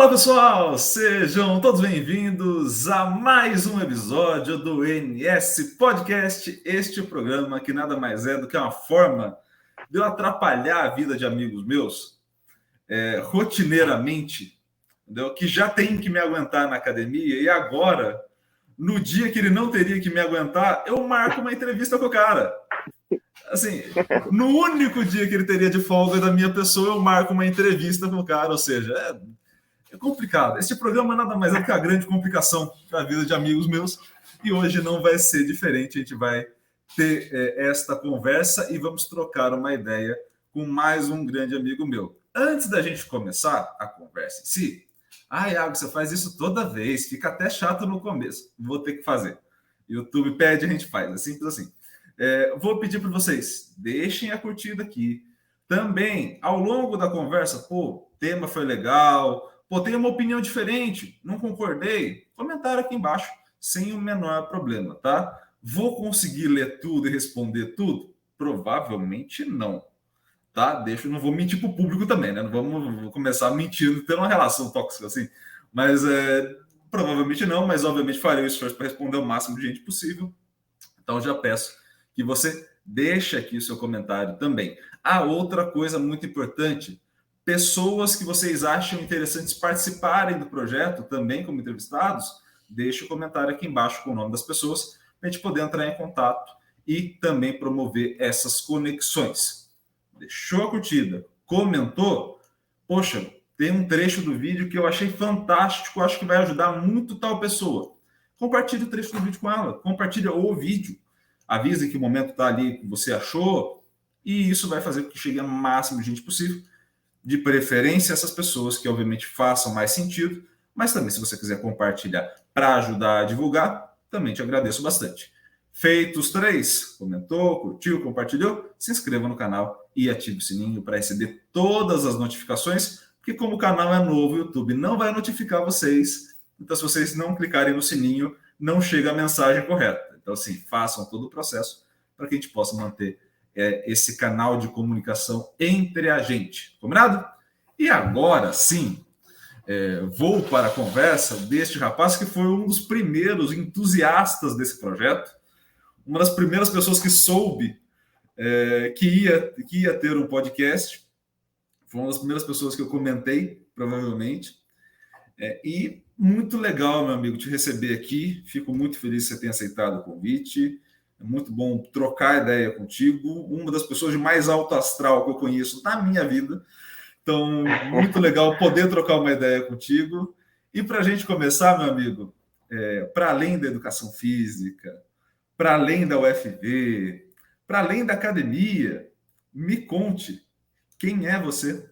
Fala pessoal, sejam todos bem-vindos a mais um episódio do NS Podcast, este programa que nada mais é do que uma forma de eu atrapalhar a vida de amigos meus rotineiramente, entendeu? Que já tem que me aguentar na academia e agora, no dia que ele não teria que me aguentar, eu marco uma entrevista com o cara. Assim, no único dia que ele teria de folga da minha pessoa, eu marco uma entrevista com o cara, ou seja, é complicado. Este programa nada mais é do que a grande complicação para a vida de amigos meus. E hoje não vai ser diferente. A gente vai ter esta conversa e vamos trocar uma ideia com mais um grande amigo meu. Antes da gente começar a conversa em si, Iago, você faz isso toda vez, fica até chato no começo. Vou ter que fazer. YouTube pede, a gente faz. É simples assim. Vou pedir para vocês, deixem a curtida aqui. Também, ao longo da conversa, o tema foi legal, tenho uma opinião diferente, não concordei, comentário aqui embaixo, sem o menor problema, tá? Vou conseguir ler tudo e responder tudo? Provavelmente não, tá? Não vou mentir para o público também, né? Não vamos começar mentindo, ter uma relação tóxica assim, mas provavelmente não, mas obviamente farei o esforço para responder o máximo de gente possível. Então já peço que você deixe aqui o seu comentário também. Outra coisa muito importante, pessoas que vocês acham interessantes participarem do projeto, também como entrevistados, deixe o comentário aqui embaixo com o nome das pessoas, para a gente poder entrar em contato e também promover essas conexões. Deixou a curtida? Comentou? Poxa, tem um trecho do vídeo que eu achei fantástico, acho que vai ajudar muito tal pessoa. Compartilhe o trecho do vídeo com ela, compartilhe o vídeo. Avise que o momento está ali que você achou, e isso vai fazer com que chegue a máximo de gente possível, de preferência essas pessoas que obviamente façam mais sentido, mas também se você quiser compartilhar para ajudar a divulgar, também te agradeço bastante. Feitos 3, comentou, curtiu, compartilhou, se inscreva no canal e ative o sininho para receber todas as notificações, porque como o canal é novo, o YouTube não vai notificar vocês, então se vocês não clicarem no sininho, não chega a mensagem correta. Então, assim, façam todo o processo para que a gente possa manter esse canal de comunicação entre a gente. Combinado? E agora, sim, vou para a conversa deste rapaz que foi um dos primeiros entusiastas desse projeto, uma das primeiras pessoas que soube que ia ter um podcast, foi uma das primeiras pessoas que eu comentei, provavelmente, e muito legal, meu amigo, te receber aqui. Fico muito feliz que você tenha aceitado o convite. É muito bom trocar ideia contigo. Uma das pessoas de mais alto astral que eu conheço na minha vida. Então, muito legal poder trocar uma ideia contigo. E para a gente começar, meu amigo, para além da educação física, para além da UFV, para além da academia, me conte, quem é você?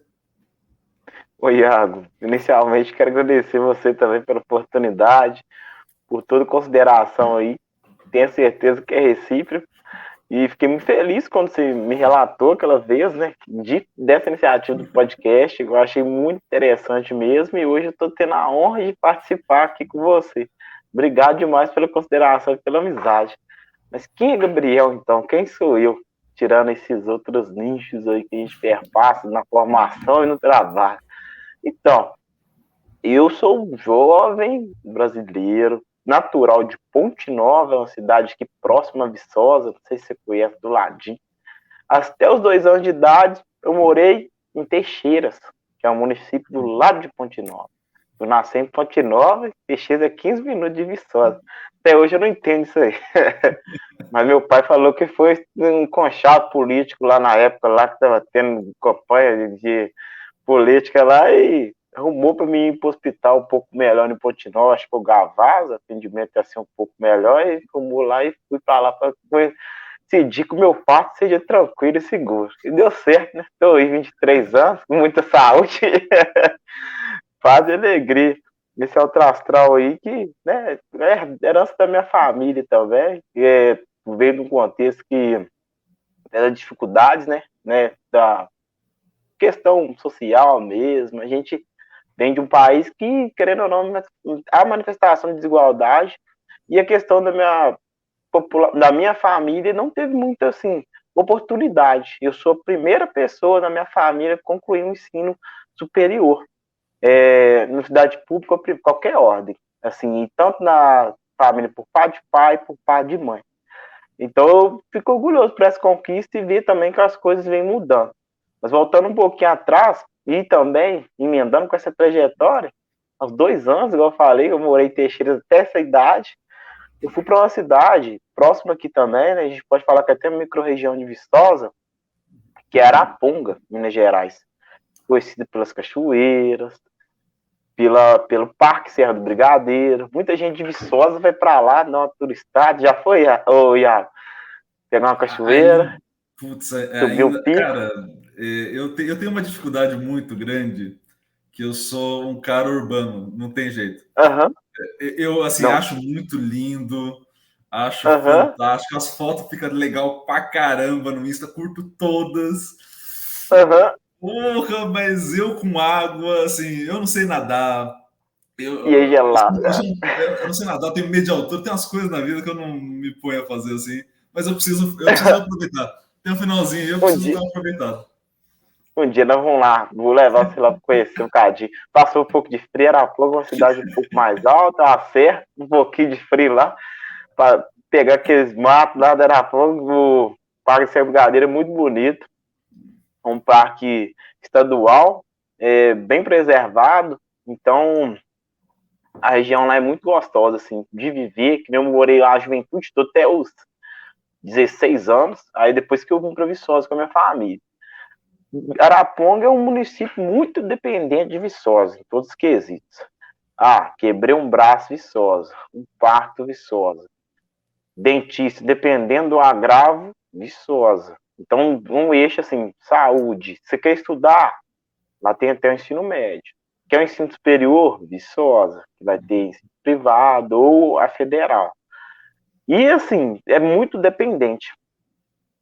Oi, Iago. Inicialmente, quero agradecer você também pela oportunidade, por toda consideração aí. Tenho certeza que é recíproco. E fiquei muito feliz quando você me relatou aquela vez, né, dessa iniciativa do podcast. Eu achei muito interessante mesmo. E hoje eu estou tendo a honra de participar aqui com você. Obrigado demais pela consideração e pela amizade. Mas quem é Gabriel, então? Quem sou eu? Tirando esses outros nichos aí que a gente perpassa na formação e no trabalho. Então, eu sou um jovem brasileiro, natural de Ponte Nova, uma cidade aqui próxima a Viçosa, não sei se você conhece, do ladinho. Até os 2 anos de idade, eu morei em Teixeiras, que é um município do lado de Ponte Nova. Eu nasci em Ponte Nova, Teixeiras é 15 minutos de Viçosa. Até hoje eu não entendo isso aí. Mas meu pai falou que foi um conchavo político lá na época, lá que estava tendo campanha de política lá e arrumou para mim ir para o hospital um pouco melhor em Pontinó, acho que o Gavaz, atendimento ia ser um pouco melhor, e arrumou lá e fui para lá para decidir que o meu parto seja tranquilo e seguro. E deu certo, né? Estou aí 23 anos, com muita saúde, paz e alegria. Esse é o astral aí que, né, é herança da minha família também, veio de um contexto que era dificuldades, né, da questão social mesmo. A gente vem de um país que, querendo ou não, há manifestação de desigualdade, e a questão da minha família não teve muita, assim, oportunidade. Eu sou a primeira pessoa na minha família a concluir um ensino superior. universidade pública ou qualquer ordem, assim, tanto na família por parte de pai, por parte de mãe. Então eu fico orgulhoso por essa conquista e ver também que as coisas vêm mudando. Mas voltando um pouquinho atrás, e também emendando com essa trajetória, aos 2 anos, igual eu falei, eu morei em Teixeira até essa idade, eu fui para uma cidade próxima aqui também, né, a gente pode falar que até uma micro-região de Viçosa, que é Araponga, Minas Gerais, conhecida pelas cachoeiras, pelo Parque Serra do Brigadeiro. Muita gente de Viçosa vai para lá, dar uma turistada. Já foi, ô Iago? Pegar uma cachoeira, Putz, subir o ainda, pico. cara, eu tenho uma dificuldade muito grande, que eu sou um cara urbano, não tem jeito. Aham, Eu, assim, não. acho muito lindo, acho Aham, fantástico, as fotos ficam legal pra caramba no Insta, curto todas. aham. Porra, mas eu com água, assim, eu não sei nadar. E aí gelada. Eu não sei nadar, eu tenho medo de altura, tem umas coisas na vida que eu não me ponho a fazer assim, mas eu preciso aproveitar. Tem um finalzinho aí, eu Um preciso dia, dar uma aproveitada. um dia nós vamos lá, vou levar você lá para conhecer um cadinho. Passou um pouco de frio, Araponga, uma cidade um pouco mais alta, a serra, um pouquinho de frio lá, para pegar aqueles matos lá da Araponga. O Parque Serra do Brigadeiro é muito bonito, um parque estadual, bem preservado, então a região lá é muito gostosa, assim, de viver, que eu morei lá a juventude toda até os 16 anos, aí depois que eu vim para Viçosa com a minha família. Araponga é um município muito dependente de Viçosa, em todos os quesitos. Quebrei um braço, Viçosa, um parto, Viçosa. Dentista, dependendo do agravo, Viçosa. Então, um eixo assim, saúde. Você quer estudar? Lá tem até o ensino médio. Quer o ensino superior? Viçosa, que vai ter ensino privado ou a federal. E assim, é muito dependente.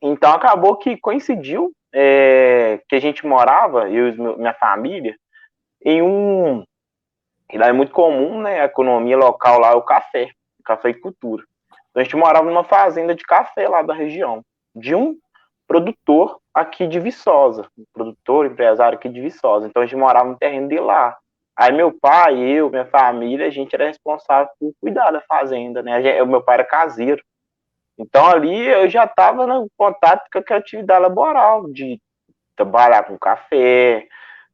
Então acabou que coincidiu que a gente morava, eu e minha família, em um. E lá é muito comum, né? A economia local lá é o café, cafeicultura. Então a gente morava numa fazenda de café lá da região, de um produtor aqui de Viçosa, um produtor, empresário aqui de Viçosa. Então a gente morava no terreno de lá. Aí meu pai, eu, minha família, a gente era responsável por cuidar da fazenda, né? O meu pai era caseiro. Então ali eu já estava no contato com aquela atividade laboral, de trabalhar com café,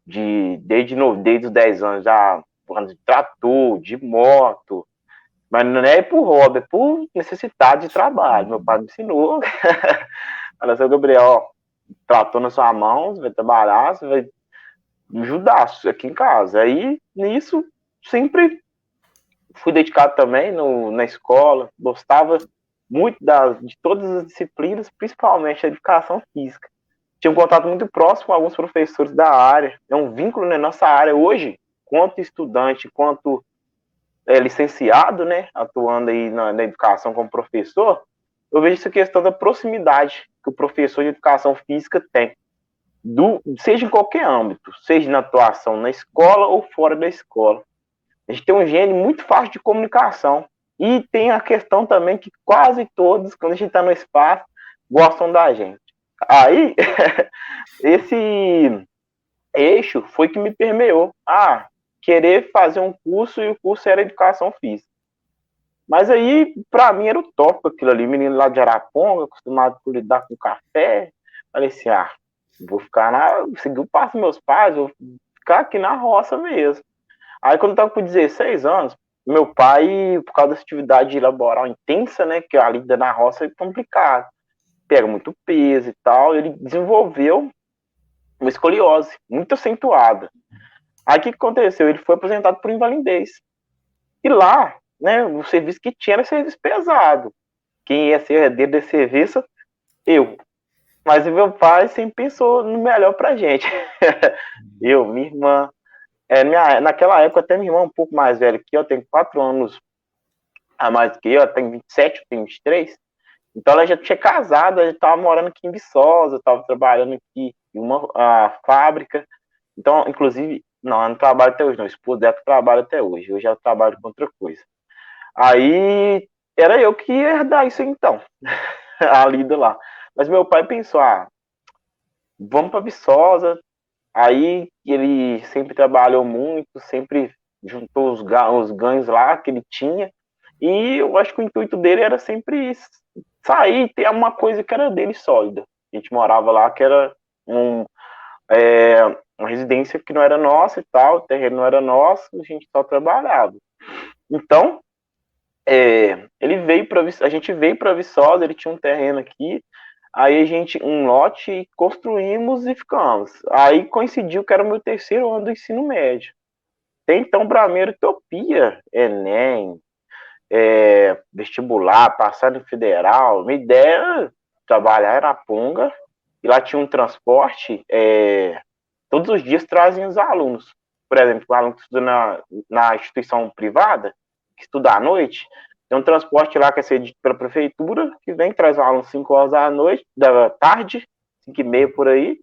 desde os 10 anos já de trator, de moto, mas não é por hobby, é por necessidade de trabalho. Meu pai me ensinou. Falou assim, Gabriel, ó, trator na sua mão, você vai trabalhar, você vai me ajudar aqui em casa. Aí, nisso, sempre fui dedicado também na escola, gostava muito de todas as disciplinas, principalmente a educação física. Tinha um contato muito próximo com alguns professores da área, é um vínculo na nossa área hoje, quanto estudante, quanto licenciado, né, atuando aí na educação como professor, eu vejo essa questão da proximidade que o professor de educação física tem, seja em qualquer âmbito, seja na atuação na escola ou fora da escola. A gente tem um gênio muito fácil de comunicação. E tem a questão também que quase todos, quando a gente está no espaço, gostam da gente. Aí, esse eixo foi que me permeou. Querer fazer um curso e o curso era educação física. Mas aí, para mim, era utópico aquilo ali. Menino lá de Araponga, acostumado a lidar com café. Falei assim, vou ficar seguir o passo dos meus pais, vou ficar aqui na roça mesmo. Aí, quando eu estava com 16 anos, meu pai, por causa dessa atividade laboral intensa, né, que a lida na roça é complicado, pega muito peso e tal, ele desenvolveu uma escoliose muito acentuada. Aí, o que aconteceu? Ele foi aposentado por invalidez. E lá, né, o serviço que tinha era serviço pesado. Quem ia ser herdeiro desse serviço? Eu. Mas o meu pai sempre pensou no melhor pra gente. Eu, minha irmã, naquela época, até minha irmã um pouco mais velha que eu, tenho 4 anos a mais do que eu tenho 27, eu tenho 23. Então ela já tinha casado, já estava morando aqui em Viçosa, estava trabalhando aqui em uma fábrica. Então, inclusive, não, ela não trabalha até hoje, não. O esposo dela trabalha até hoje. Eu já trabalho com outra coisa. Aí era eu que ia herdar isso então, a lida lá. Mas meu pai pensou, vamos para Viçosa, Aí ele sempre trabalhou muito, sempre juntou os ganhos lá que ele tinha. E eu acho que o intuito dele era sempre sair e ter uma coisa que era dele sólida. A gente morava lá, que era uma residência que não era nossa e tal, o terreno não era nosso, a gente só trabalhava. Então, a gente veio para Viçosa, ele tinha um terreno aqui, aí a gente, um lote, construímos e ficamos. Aí coincidiu que era o meu terceiro ano do ensino médio. Até então, para mim era utopia, Enem, vestibular, passar no federal. Minha ideia era trabalhar em Araponga, e lá tinha um transporte, todos os dias trazem os alunos. Por exemplo, o aluno que estuda na instituição privada, que estuda à noite, tem um transporte lá que é cedido pela prefeitura, que vem, traz o aluno 5 horas da noite, da tarde, 5h30 por aí,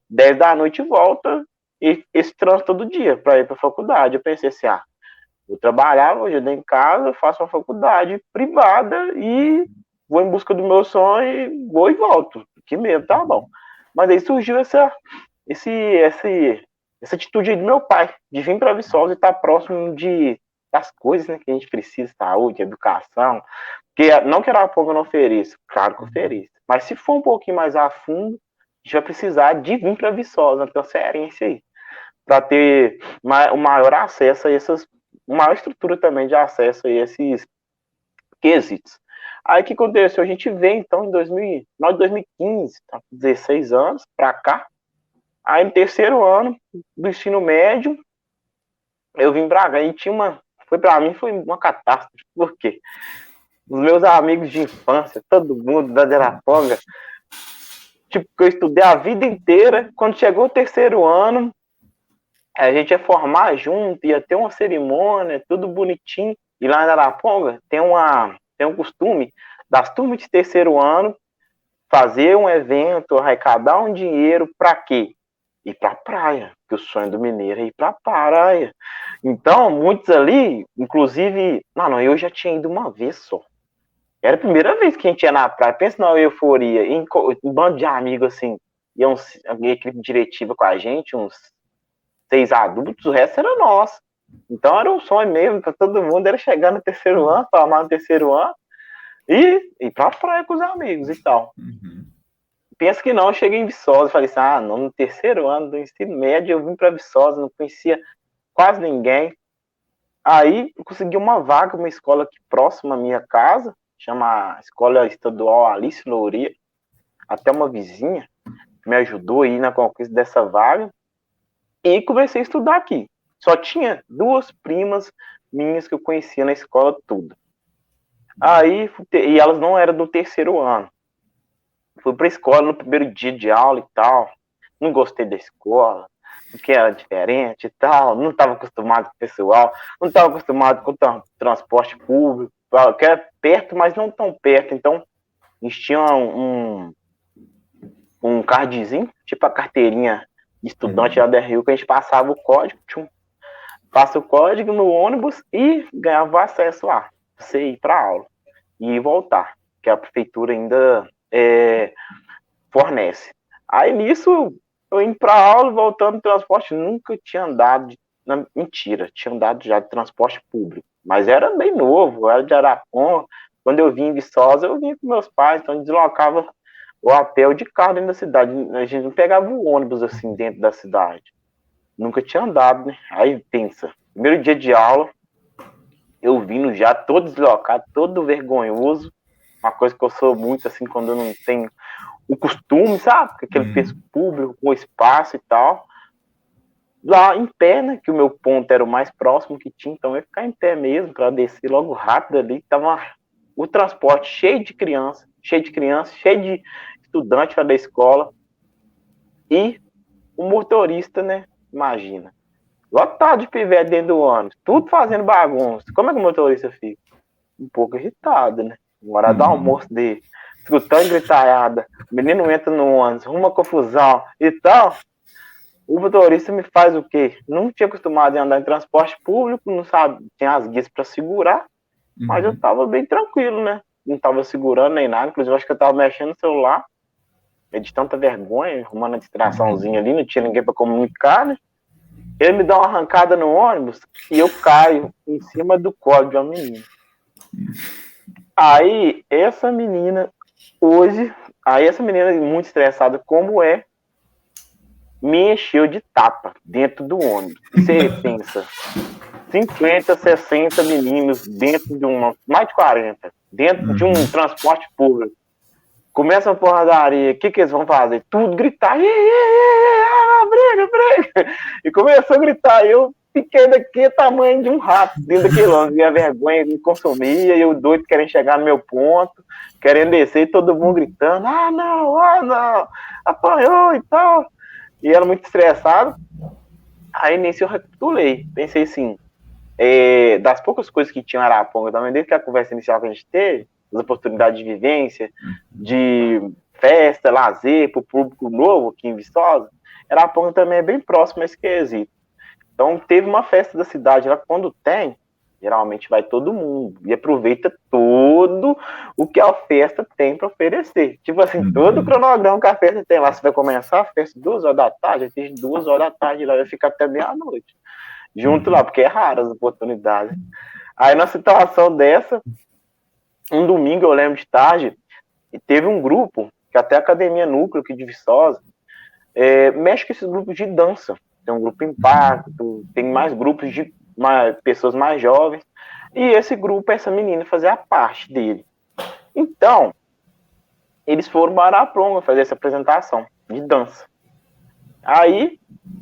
10 da noite e volta, e esse trânsito todo dia para ir para a faculdade. Eu pensei assim, vou trabalhar, hoje eu em casa, faço uma faculdade privada e vou em busca do meu sonho e vou e volto. Que mesmo, tá bom. Mas aí surgiu essa atitude aí do meu pai, de vir para Viçosa e estar próximo das coisas, né, que a gente precisa, saúde, educação. Porque não que Araponga não ofereça, claro que ofereça. Mas se for um pouquinho mais a fundo, a gente vai precisar de vir para Viçosa, na transferência aí, para ter o maior acesso a uma maior estrutura também de acesso a esses quesitos. Aí o que aconteceu? A gente veio, então, em 2015, tá, 16 anos, para cá. Aí no terceiro ano do ensino médio, eu vim pra cá e pra mim foi uma catástrofe. Por quê? Os meus amigos de infância, todo mundo da Araponga, tipo, que eu estudei a vida inteira, quando chegou o terceiro ano, a gente ia formar junto, ia ter uma cerimônia, tudo bonitinho. E lá na Araponga tem um costume das turmas de terceiro ano fazer um evento, arrecadar um dinheiro para quê? Ir para a praia, porque o sonho do mineiro é ir para a praia. Então, muitos ali, inclusive, eu já tinha ido uma vez só. Era a primeira vez que a gente ia na praia. Pensa na euforia, um bando de amigos assim, ia equipe diretiva com a gente, uns 6 adultos, o resto era nosso. Então era um sonho mesmo para todo mundo, era chegar no terceiro ano, formar no terceiro ano e ir pra praia com os amigos e tal. Pensa que não, eu cheguei em Viçosa, falei assim, no terceiro ano do ensino médio eu vim para Viçosa, não conhecia quase ninguém. Aí eu consegui uma vaga, uma escola aqui próxima à minha casa, chama Escola Estadual Alice Louria, até uma vizinha me ajudou aí na conquista dessa vaga, e comecei a estudar aqui. Só tinha 2 primas minhas que eu conhecia na escola toda. Aí, e elas não eram do terceiro ano. Fui pra escola no primeiro dia de aula e tal. Não gostei da escola, porque era diferente e tal. Não estava acostumado com o pessoal. Não estava acostumado com o transporte público, que era perto, mas não tão perto. Então, a gente tinha um cardzinho, tipo a carteirinha de estudante lá da Rio, que a gente passava o código, passa o código no ônibus e ganhava acesso lá, pra você ir para aula e voltar, que a prefeitura ainda fornece. Aí nisso, eu indo para aula, voltando no transporte, nunca tinha andado, mentira, tinha andado já de transporte público, mas era bem novo, era de Araponga. Quando eu vim em Viçosa, eu vinha com meus pais, então deslocava o a pé ou de carro dentro da cidade. A gente não pegava o ônibus assim dentro da cidade. Nunca tinha andado, né? Aí pensa, primeiro dia de aula, eu vindo já todo deslocado, todo vergonhoso, uma coisa que eu sou muito assim quando eu não tenho o costume, sabe? Aquele peso público, com espaço e tal. Lá em pé, né? Que o meu ponto era o mais próximo que tinha, então eu ia ficar em pé mesmo para descer logo rápido ali. Tava o transporte cheio de criança, cheio de estudante lá da escola. E o motorista, né? Imagina. Lotado de pivete dentro do ônibus, tudo fazendo bagunça. Como é que o motorista fica? Um pouco irritado, né? Na hora do almoço dele, escutando gritalhada, o menino entra no ônibus, uma confusão e tal. O motorista me faz o quê? Não tinha acostumado a andar em transporte público, não sabe, tinha as guias para segurar, mas eu tava bem tranquilo, né? Não tava segurando nem nada, inclusive acho que eu tava mexendo no celular. é de tanta vergonha, arrumando a distraçãozinha ali, não tinha ninguém para comunicar, né? Ele me dá uma arrancada no ônibus e eu caio em cima do colo de uma menina. Aí, essa menina, muito estressada como é, me encheu de tapa dentro do ônibus. Você pensa, 50, 60 meninos dentro de mais de 40, dentro de um transporte público. Começa a porradaria, o que eles vão fazer? Tudo gritar, briga. E começou a gritar, eu fiquei daquele tamanho de um rato dentro daquele ônibus, e a vergonha me consumia, e eu doido querendo chegar no meu ponto, querendo descer, e todo mundo gritando, não, apanhou e tal. E ela muito estressada. Aí nisso eu recapitulei, pensei assim, das poucas coisas que tinha em Araponga, também desde que a conversa inicial que a gente teve, as oportunidades de vivência, de festa, lazer para o público novo aqui em Viçosa, Araponga também é bem próximo a esse quesito. Então teve uma festa da cidade lá, quando tem, geralmente vai todo mundo e aproveita todo o que a festa tem para oferecer. Tipo assim, todo o cronograma que a festa tem lá, você vai começar a festa 2 horas da tarde, tem 2 horas da tarde lá, vai ficar até meia-noite. Junto lá, porque é raro as oportunidades. Aí, na situação dessa, um domingo, eu lembro de tarde, teve um grupo, que até a Academia Núcleo aqui de Viçosa, mexe com esses grupos de dança. Tem um grupo Impacto, tem mais grupos de pessoas mais jovens, e esse grupo, essa menina, fazia parte dele. Então, eles foram para Araponga fazer essa apresentação de dança. Aí,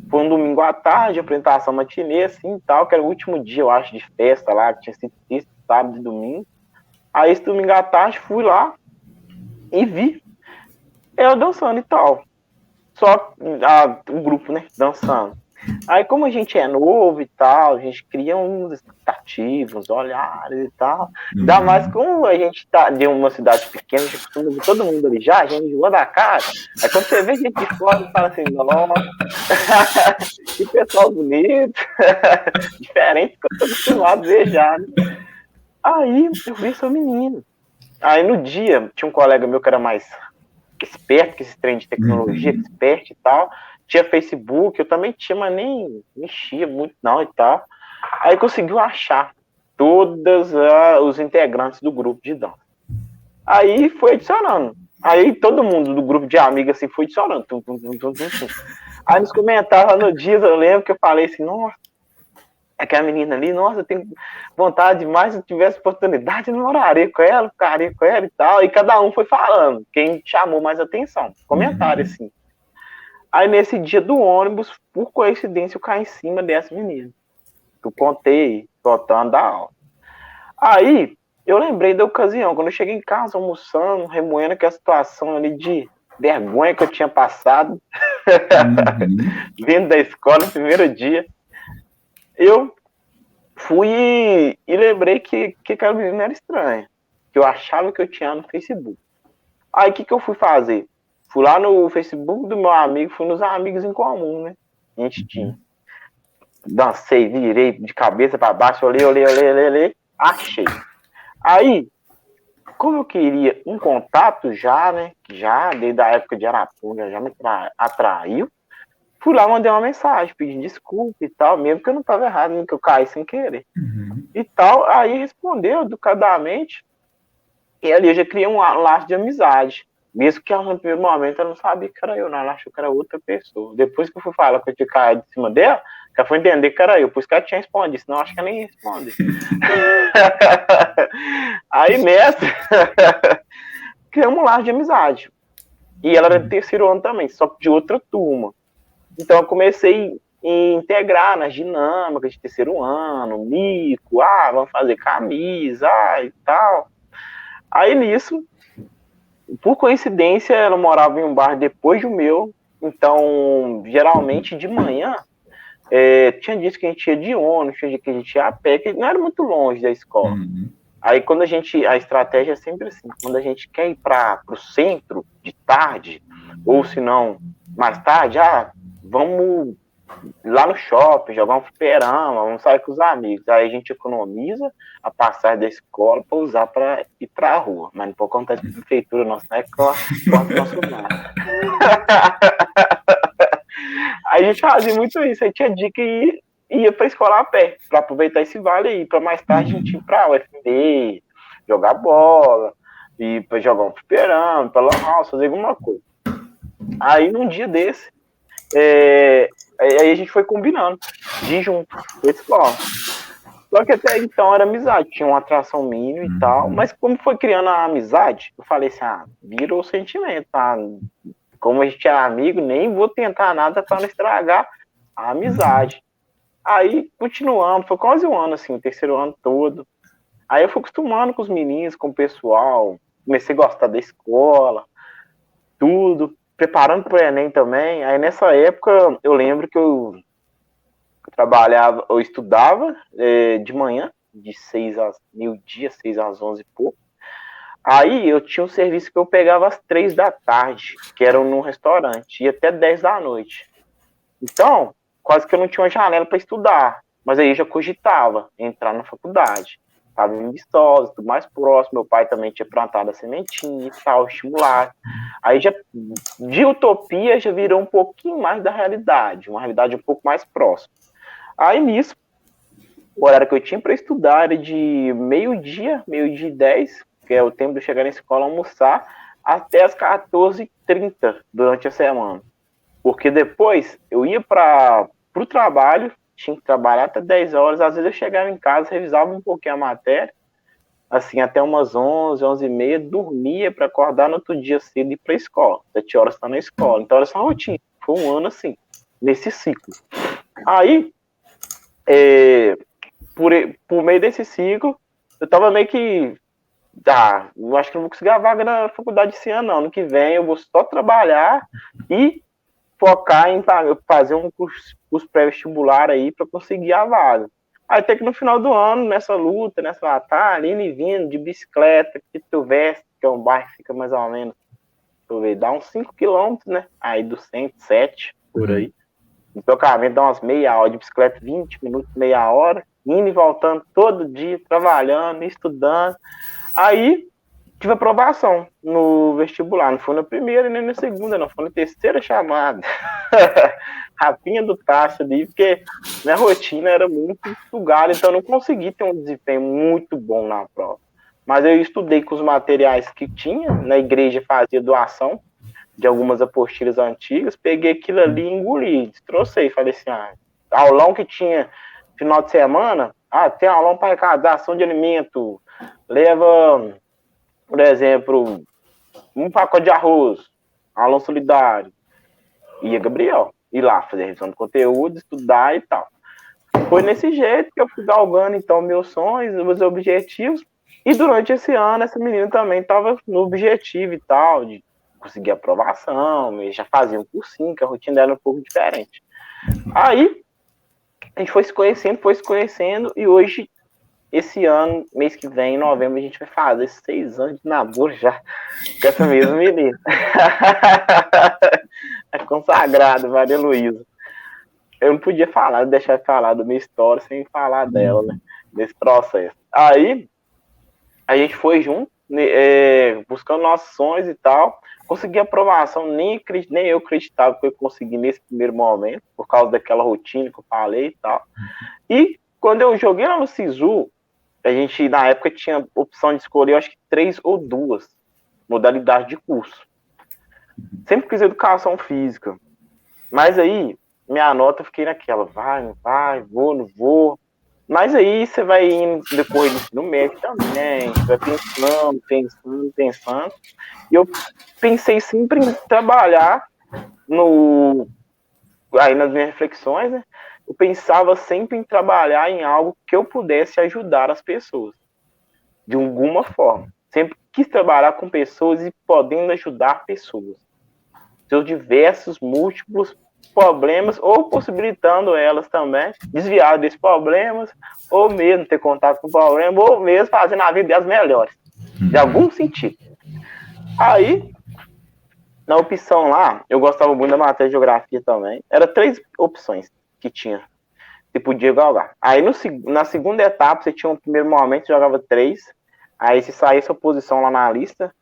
foi um domingo à tarde, apresentação matinê, assim, e tal, que era o último dia, eu acho, de festa lá, que tinha sido sábado e domingo. Aí, esse domingo à tarde, fui lá e vi ela dançando e tal. Só o grupo, né, dançando. Aí, como a gente é novo e tal, a gente cria uns expectativas, uns olhares e tal. Ainda mais como a gente tá de uma cidade pequena, a gente costuma ver todo mundo ali já, a gente enjoa da cara. Aí quando você vê gente de fora, você fala assim, nossa, que pessoal bonito, diferente do que eu tô acostumado a ver já, né? Aí eu vi essa menina. Aí no dia, tinha um colega meu que era mais esperto, que esse trem de tecnologia, expert e tal. Tinha Facebook, eu também tinha, mas nem mexia muito não e tal. Aí conseguiu achar todos os integrantes do grupo de dança. Aí foi adicionando. Aí todo mundo do grupo de amigos assim foi adicionando. Aí nos comentários no dia, eu lembro que eu falei assim, nossa, aquela menina ali, nossa, eu tenho vontade demais, se eu tivesse oportunidade, eu namoraria com ela, ficaria com ela e tal. E cada um foi falando, quem chamou mais atenção. Comentário assim. Aí, nesse dia do ônibus, por coincidência, eu caí em cima dessa menina. Eu contei, voltando da aula. Aí, eu lembrei da ocasião, quando eu cheguei em casa, almoçando, remoendo aquela situação ali de vergonha que eu tinha passado, vindo da escola no primeiro dia, eu fui e lembrei que aquela menina era estranha, que eu achava que eu tinha no Facebook. Aí, o que eu fui fazer? Fui lá no Facebook do meu amigo, fui nos amigos em comum, né? A gente tinha. Dancei, virei de cabeça para baixo, olhei, achei. Aí, como eu queria um contato já, né? Já desde a época de Araponga, já me atraiu. Fui lá, mandei uma mensagem, pedi desculpa e tal, mesmo que eu não estava errado, mesmo que eu caí sem querer. E tal, aí respondeu educadamente. E ali eu já criei um laço de amizade. Mesmo que no primeiro momento ela não sabia que era eu, não. Ela achou que era outra pessoa. Depois que eu fui falar que eu tinha caído em cima dela, ela foi entender que era eu. Por isso que ela tinha respondido, senão acho que ela nem ia responder. Aí nessa, criamos um laço de amizade. E ela era do terceiro ano também, só que de outra turma. Então eu comecei a integrar nas dinâmicas de terceiro ano, mico, vamos fazer camisa, e tal. Aí nisso, por coincidência, ela morava em um bairro depois do meu, então, geralmente, de manhã, tinha dias que a gente ia de ônibus, tinha dia que a gente ia a pé, que não era muito longe da escola. Aí, quando a estratégia é sempre assim, quando a gente quer ir para o centro de tarde, ou se não, mais tarde, vamos lá no shopping, jogar um fliperama, vamos sair com os amigos. Aí a gente economiza a passagem da escola para usar para ir para a rua. Mas não pode contar com a prefeitura, nossa, não é corta nosso mar. Aí a gente fazia muito isso. Aí tinha dia que ia para a escola a pé, para aproveitar esse vale aí, para mais tarde a gente ir para UFB, jogar bola, ir para jogar um fliperama, para lan house, fazer alguma coisa. Aí num dia desse, aí a gente foi combinando de ir junto pra escola. Só que até então era amizade, tinha uma atração mínima e tal, mas como foi criando a amizade, eu falei assim, virou sentimento, tá? Como a gente é amigo, nem vou tentar nada para não estragar a amizade. Aí continuamos, foi quase um ano assim, o terceiro ano todo. Aí eu fui acostumando com os meninos, com o pessoal, comecei a gostar da escola, tudo, preparando para o Enem também. Aí nessa época eu lembro que eu trabalhava, eu estudava de manhã, de 6 às meio-dia, 6 às 11 e pouco. Aí eu tinha um serviço que eu pegava às 3 da tarde, que era num restaurante, ia até 10 da noite. Então, quase que eu não tinha uma janela para estudar, mas aí eu já cogitava entrar na faculdade. Estava em Viçosa, tudo mais próximo, meu pai também tinha plantado a sementinha e tal, estimular. Aí já, de utopia, já virou um pouquinho mais da realidade, uma realidade um pouco mais próxima. Aí nisso, o horário que eu tinha para estudar era de meio-dia e 10, que é o tempo de eu chegar na escola, almoçar, até as 14h30 durante a semana. Porque depois eu ia para o trabalho, tinha que trabalhar até 10 horas, às vezes eu chegava em casa, revisava um pouquinho a matéria, assim, até umas 11, 11h30, dormia para acordar no outro dia cedo e ir para a escola. 7 horas está na escola. Então era só uma rotina. Foi um ano assim, nesse ciclo. Aí, por meio desse ciclo, eu tava meio que, eu acho que não vou conseguir a vaga na faculdade esse ano, não. Ano que vem eu vou só trabalhar e focar em fazer um curso pré-vestibular aí para conseguir a vaga. Aí até que no final do ano, nessa luta, nessa batalha, indo e vindo de bicicleta, que Silvestre, que é um bairro que fica mais ou menos, deixa eu ver, dá uns 5 quilômetros, né? Aí do centro, 7, por aí. No tocamento dá umas meia hora de bicicleta, 20 minutos, meia hora, indo e voltando todo dia, trabalhando, estudando. Aí tive aprovação no vestibular, não foi na primeira nem na segunda, não, foi na terceira chamada. Rapinha do tacho ali, porque minha rotina era muito sugada, então eu não consegui ter um desempenho muito bom na prova. Mas eu estudei com os materiais que tinha, na igreja fazia doação de algumas apostilas antigas, peguei aquilo ali e engoli, destrocei, falei assim, aulão que tinha final de semana, tem aulão para arrecadação de alimento, leva, por exemplo, um pacote de arroz, aulão solidário, ia Gabriel, ir lá fazer revisão de conteúdo, estudar e tal. Foi nesse jeito que eu fui galgando, então, meus sonhos, meus objetivos, e durante esse ano, essa menina também estava no objetivo e tal, de conseguir aprovação, e já fazia um cursinho, que a rotina dela era um pouco diferente. Aí, a gente foi se conhecendo, e hoje, esse ano, mês que vem, em novembro, a gente vai fazer 6 anos de namoro já, com essa mesma menina. É consagrado, Maria Luísa. Eu não podia deixar de falar da minha história sem falar dela, né, desse processo. Aí, a gente foi junto, buscando nossos sonhos e tal, consegui aprovação, nem eu acreditava que eu consegui nesse primeiro momento, por causa daquela rotina que eu falei e tal. E quando eu joguei lá no SISU, a gente, na época, tinha opção de escolher, eu acho que 3 ou 2 modalidades de curso. Sempre quis educação física. Mas aí, minha nota, eu fiquei naquela, vai, vou, não vou. Mas aí você vai indo depois do ensino médio também, você vai pensando. E eu pensei sempre em trabalhar aí nas minhas reflexões, né? Eu pensava sempre em trabalhar em algo que eu pudesse ajudar as pessoas, de alguma forma. Sempre quis trabalhar com pessoas e podendo ajudar pessoas. Seus diversos, múltiplos problemas, ou possibilitando elas também desviar desses problemas, ou mesmo ter contato com o problema, ou mesmo fazendo a vida delas melhores, de algum sentido. Aí, Na opção lá, eu gostava muito da matéria de geografia também. Era 3 opções que tinha. Você podia galgar. Aí na segunda etapa, você tinha um primeiro momento, você jogava 3. Aí você saía sua posição lá na lista,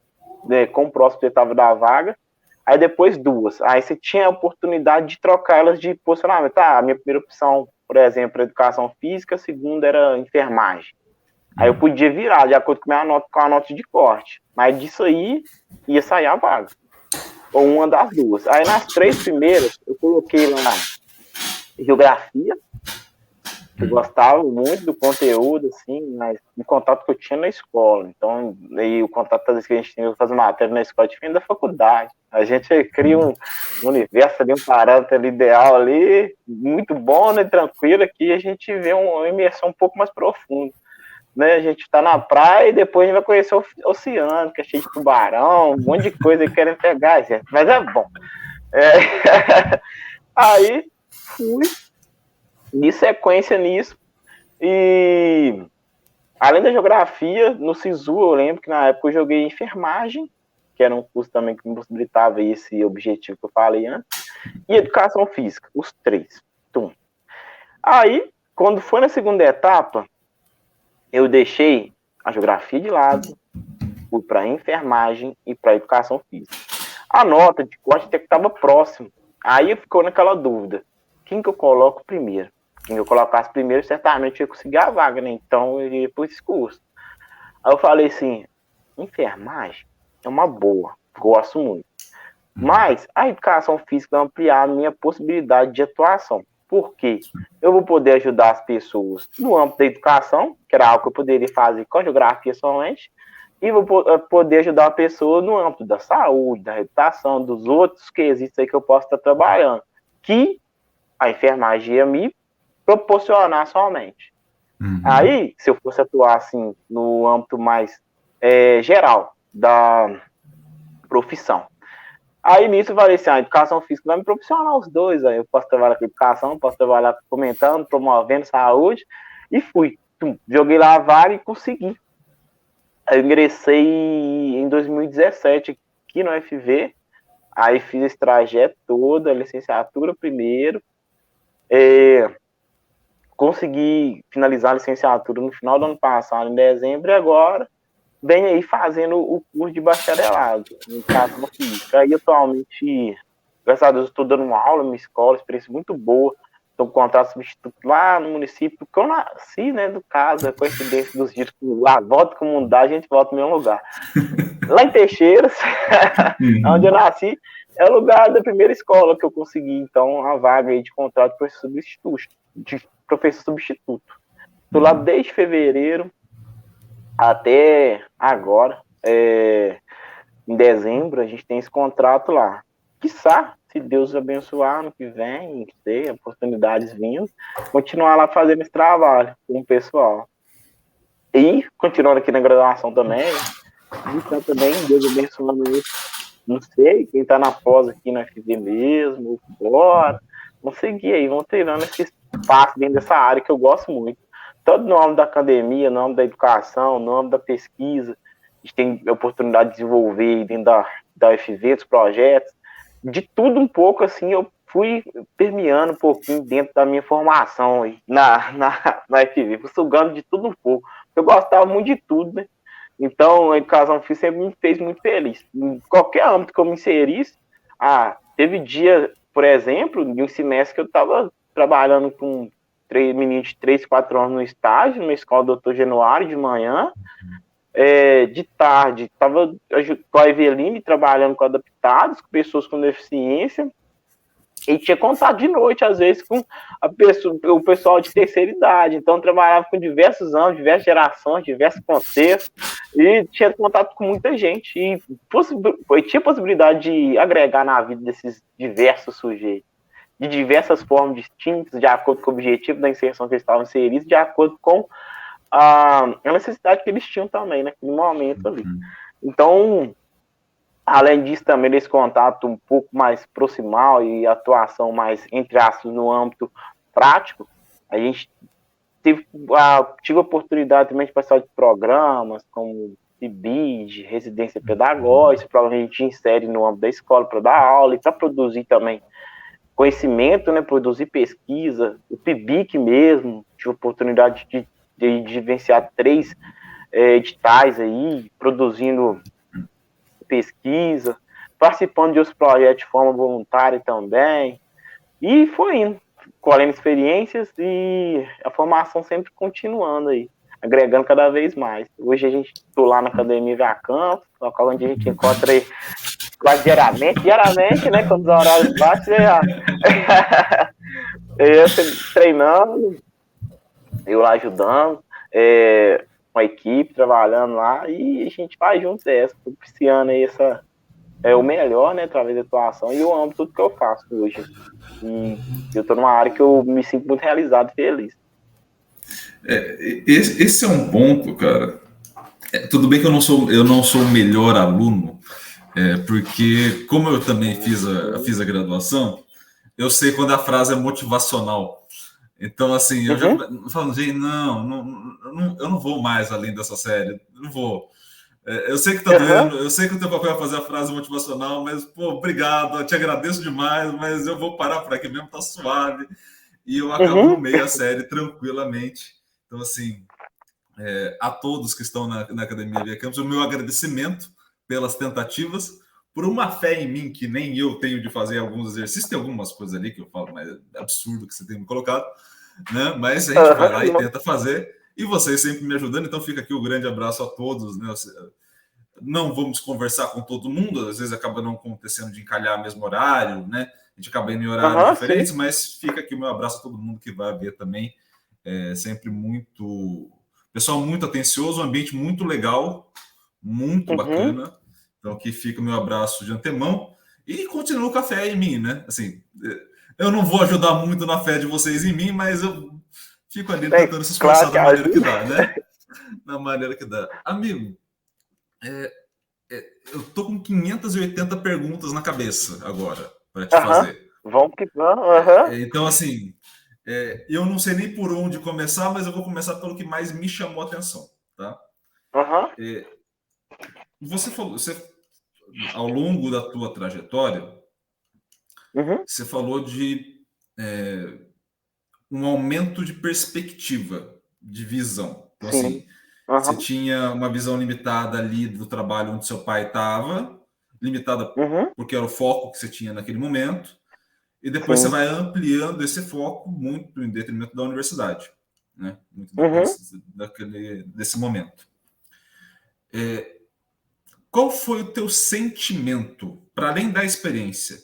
né, com o próximo que estava da vaga. Aí depois 2. Aí você tinha a oportunidade de trocar elas de posicionamento. A minha primeira opção, por exemplo, era educação física, a segunda era enfermagem. Aí eu podia virar de acordo com a nota de corte. Mas disso aí ia sair a vaga. Ou uma das 2. Aí nas 3 primeiras, eu coloquei lá geografia. Eu gostava muito do conteúdo, assim, mas o contato que eu tinha na escola. Então, aí o contato às vezes que a gente tinha que fazer matéria na escola, diferente da faculdade. A gente cria um universo ali, um parâmetro ali, ideal ali, muito bom, né, tranquilo, aqui a gente vê uma imersão um pouco mais profunda. Né, a gente tá na praia e depois a gente vai conhecer o oceano, que é cheio de tubarão, um monte de coisa que querem pegar, gente. Mas é bom. Aí, fui de sequência nisso. E além da geografia, no SISU, eu lembro que na época eu joguei enfermagem, que era um curso também que me possibilitava esse objetivo que eu falei antes, e educação física, os 3. Aí, quando foi na segunda etapa, eu deixei a geografia de lado, fui para enfermagem e para educação física. A nota de corte até que estava próximo. Aí ficou naquela dúvida: quem que eu coloco primeiro? Quem eu colocasse primeiro, certamente eu ia conseguir a vaga, né? Então eu iria para esse curso. Aí eu falei assim: enfermagem é uma boa, gosto muito. Mas a educação física vai ampliar a minha possibilidade de atuação. Por quê? Eu vou poder ajudar as pessoas no âmbito da educação, que era algo que eu poderia fazer com a geografia somente, e vou poder ajudar a pessoa no âmbito da saúde, da reabilitação, dos outros quesitos aí que eu posso estar trabalhando, que a enfermagem ia me proporcionar somente. Aí, se eu fosse atuar assim no âmbito mais geral da profissão, aí nisso eu falei assim: a educação física vai me proporcionar os 2, aí eu posso trabalhar com educação, posso trabalhar comentando, promovendo saúde, e fui. Joguei lá a vaga e consegui. Eu ingressei em 2017 aqui no UFV, aí fiz esse trajeto todo, a licenciatura primeiro, consegui finalizar a licenciatura no final do ano passado, em dezembro, e agora venho aí fazendo o curso de bacharelado em educação física. Aí atualmente, graças a Deus, estou dando uma aula na minha escola, experiência muito boa. Estou com contrato substituto lá no município que eu nasci, né? Do caso, a coincidência dos dias que lá volta com comunidade, a gente volta no mesmo lugar. Lá em Teixeiras, onde eu nasci, é o lugar da primeira escola que eu consegui, então, a vaga aí de contrato de professor substituto. Estou lá desde fevereiro até agora, em dezembro, a gente tem esse contrato lá. Quiçá, se Deus abençoar, ano que vem, ter oportunidades vindo, continuar lá fazendo esse trabalho com o pessoal. E, continuando aqui na graduação também, Deus abençoando isso. Não sei, quem tá na pós aqui na FV mesmo, bora. Vamos seguir aí, vamos treinando esse espaço dentro dessa área que eu gosto muito. Tanto no âmbito da academia, no âmbito da educação, no âmbito da pesquisa. A gente tem a oportunidade de desenvolver dentro da UFV, dos projetos. De tudo um pouco, assim, eu fui permeando um pouquinho dentro da minha formação aí, na UFV. Fui sugando de tudo um pouco. Eu gostava muito de tudo, né? Então, a educação física sempre me fez muito feliz. Em qualquer âmbito que eu me inserisse, teve dia, por exemplo, de um semestre que eu estava trabalhando com meninos de 3, 4 anos no estágio, numa escola do Dr. Januário, de manhã. De tarde, estava com a Eveline trabalhando com adaptados, com pessoas com deficiência, e tinha contato de noite, às vezes, com o pessoal de terceira idade. Então, trabalhava com diversos anos, diversas gerações, diversos contextos, e tinha contato com muita gente. E tinha possibilidade de agregar na vida desses diversos sujeitos, de diversas formas distintas, de acordo com o objetivo da inserção que eles estavam inseridos, de acordo com a necessidade que eles tinham também, naquele momento ali. Então, além disso, também desse contato um pouco mais proximal e atuação mais, entre aspas, no âmbito prático, tive a oportunidade também de participar de programas como PIBID, de residência pedagógica, provavelmente a gente insere no âmbito da escola para dar aula e para produzir também conhecimento, né, produzir pesquisa, o PIBIC mesmo, tive a oportunidade de vivenciar 3 editais aí, produzindo pesquisa, participando de outros projetos de forma voluntária também, e foi indo, colhendo experiências e a formação sempre continuando aí, agregando cada vez mais. Hoje a gente está lá na Academia Via Campos, local onde a gente encontra aí quase diariamente, né, quando os horários baixam, eu treinando, eu lá ajudando, com a equipe, trabalhando lá, e a gente vai junto dessa, propiciando aí o melhor, né, através da atuação, e eu amo tudo que eu faço hoje. E eu tô numa área que eu me sinto muito realizado e feliz. Esse é um ponto, cara. Tudo bem que eu não sou o melhor aluno, porque como eu também fiz a graduação, eu sei quando a frase é motivacional. Então, assim, eu já falo, gente, eu não vou mais além dessa série, não vou. Eu sei que tá doendo, eu sei que o teu papel é fazer a frase motivacional, mas, pô, obrigado, eu te agradeço demais, mas eu vou parar por aqui mesmo, tá suave. E eu acabo no meio da série tranquilamente. Então, assim, a todos que estão na Academia Via Campos, o meu agradecimento pelas tentativas, por uma fé em mim que nem eu tenho de fazer alguns exercícios. Tem algumas coisas ali que eu falo, mas é absurdo que você tenha me colocado, né? Mas a gente vai lá e tenta fazer, e vocês sempre me ajudando, então fica aqui o grande abraço a todos, né? Não vamos conversar com todo mundo, às vezes acaba não acontecendo de encalhar mesmo horário, né? A gente acaba indo em horários diferentes, sim. Mas fica aqui o meu abraço a todo mundo que vai ver também. Sempre muito... Pessoal muito atencioso, um ambiente muito legal, muito bacana. Então aqui fica o meu abraço de antemão. E continua com a fé em mim, né? Assim, eu não vou ajudar muito na fé de vocês em mim, mas eu fico ali tentando se esforçar da maneira que dá, né? Da maneira que dá. Amigo, eu tô com 580 perguntas na cabeça agora para te fazer. Vamos que vamos. Então, assim, eu não sei nem por onde começar, mas eu vou começar pelo que mais me chamou a atenção, tá? Você falou, ao longo da tua trajetória, você falou de um aumento de perspectiva, de visão. Então, assim, você tinha uma visão limitada ali do trabalho onde seu pai estava, limitada porque era o foco que você tinha naquele momento, e depois você vai ampliando esse foco muito em detrimento da universidade, né? Muito depois desse momento. Qual foi o teu sentimento, para além da experiência?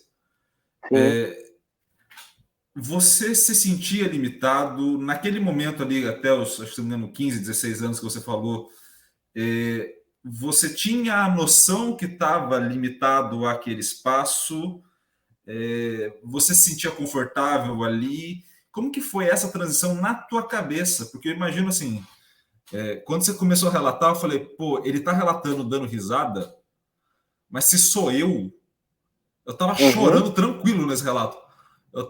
Você se sentia limitado naquele momento ali, até os, acho que se não me engano, 15, 16 anos que você falou, você tinha a noção que estava limitado àquele espaço? Você se sentia confortável ali? Como que foi essa transição na tua cabeça? Porque eu imagino assim, quando você começou a relatar, eu falei, pô, ele está relatando dando risada, mas se sou eu estava chorando tranquilo nesse relato. Eu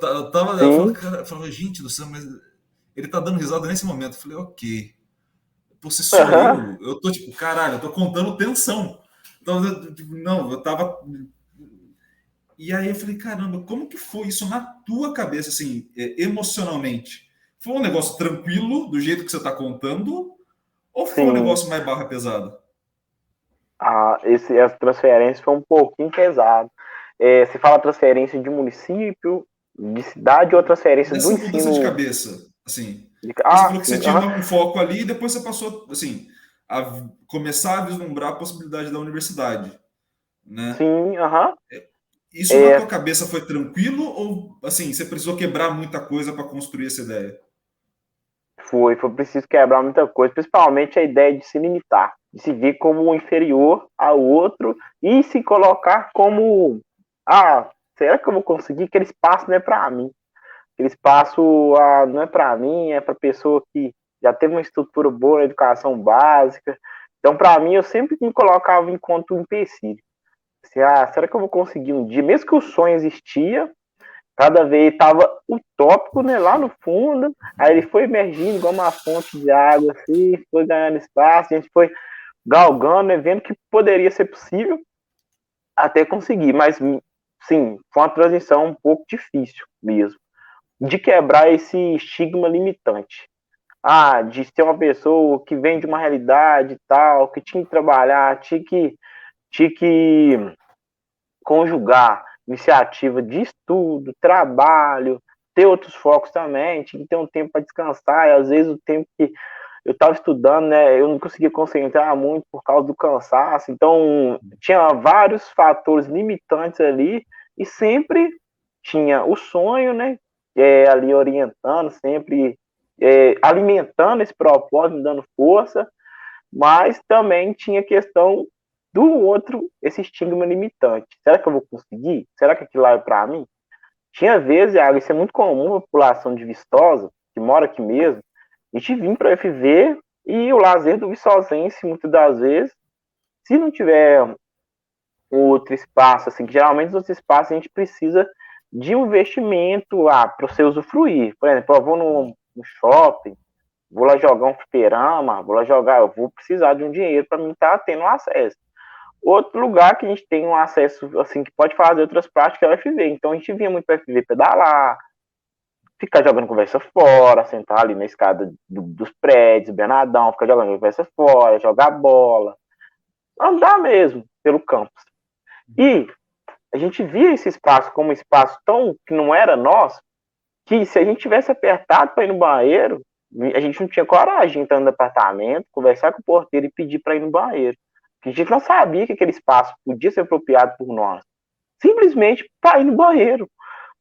falava, gente do céu, mas ele tá dando risada nesse momento. Eu falei, ok. Pô, se sou eu tô tipo, caralho, eu tô contando tensão. Então, eu tava... E aí eu falei, caramba, como que foi isso na tua cabeça, assim, emocionalmente? Foi um negócio tranquilo, do jeito que você tá contando, ou foi um negócio mais barra pesada? Essa transferência foi um pouquinho pesado. Você fala transferência de município, de cidade ou transferência do ensino? Mudança de cabeça, assim. Você falou que você tinha um foco ali e depois você passou, assim, a começar a vislumbrar a possibilidade da universidade, né? Sim, Isso na tua cabeça foi tranquilo ou, assim, você precisou quebrar muita coisa para construir essa ideia? Foi preciso quebrar muita coisa, principalmente a ideia de se limitar, de se ver como inferior ao outro e se colocar como, será que eu vou conseguir? Aquele espaço não é para mim. Aquele espaço não é para mim, é para pessoa que já teve uma estrutura boa na educação básica. Então, para mim, eu sempre me colocava enquanto empecilho. Assim, será que eu vou conseguir um dia? Mesmo que o sonho existia, cada vez estava utópico, né, lá no fundo, aí ele foi emergindo igual uma fonte de água, assim, foi ganhando espaço, a gente foi galgando, né, vendo que poderia ser possível até conseguir, mas sim, foi uma transição um pouco difícil mesmo, de quebrar esse estigma limitante. De ser uma pessoa que vem de uma realidade e tal, que tinha que trabalhar, tinha que conjugar iniciativa de estudo, trabalho, ter outros focos também, tinha que ter um tempo para descansar, e às vezes o tempo que eu estava estudando, né, eu não conseguia concentrar muito por causa do cansaço, então tinha vários fatores limitantes ali, e sempre tinha o sonho, né, ali orientando, sempre alimentando esse propósito, me dando força, mas também tinha questão do outro, esse estigma limitante. Será que eu vou conseguir? Será que aquilo lá é para mim? Tinha vezes, isso é muito comum, a população de Viçosa, que mora aqui mesmo, a gente vir para o FV e o lazer do viçosense, muitas das vezes, se não tiver um outro espaço, assim, que geralmente os outros espaços a gente precisa de um investimento para você usufruir. Por exemplo, eu vou no shopping, vou lá jogar um fliperama, eu vou precisar de um dinheiro para mim estar tendo acesso. Outro lugar que a gente tem um acesso, assim, que pode fazer outras práticas é o FV. Então a gente vinha muito para o FV pedalar, ficar jogando conversa fora, sentar ali na escada dos prédios, Bernadão, ficar jogando conversa fora, jogar bola, andar mesmo pelo campus. E a gente via esse espaço como um espaço tão que não era nosso, que se a gente tivesse apertado para ir no banheiro, a gente não tinha coragem de entrar no apartamento, conversar com o porteiro e pedir para ir no banheiro. Porque a gente não sabia que aquele espaço podia ser apropriado por nós. Simplesmente para ir no banheiro.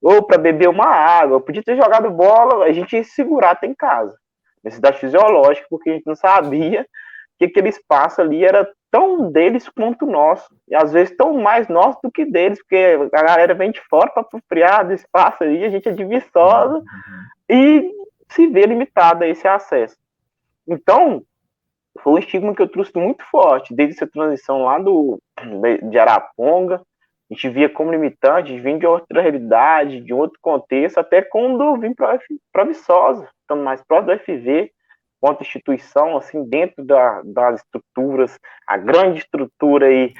Ou para beber uma água. Eu podia ter jogado bola, a gente ia se segurar até em casa. Necessidade fisiológica, porque a gente não sabia que aquele espaço ali era tão deles quanto nosso. E às vezes tão mais nosso do que deles, porque a galera vem de fora para apropriar do espaço ali, a gente é de Viçosa e se vê limitado a esse acesso. Então, foi um estigma que eu trouxe muito forte, desde essa transição lá de Araponga, a gente via como limitante, a gente vinha de outra realidade, de outro contexto, até quando eu vim para Viçosa, estando mais próximo do FV, quanto instituição, assim, dentro das estruturas, a grande estrutura aí,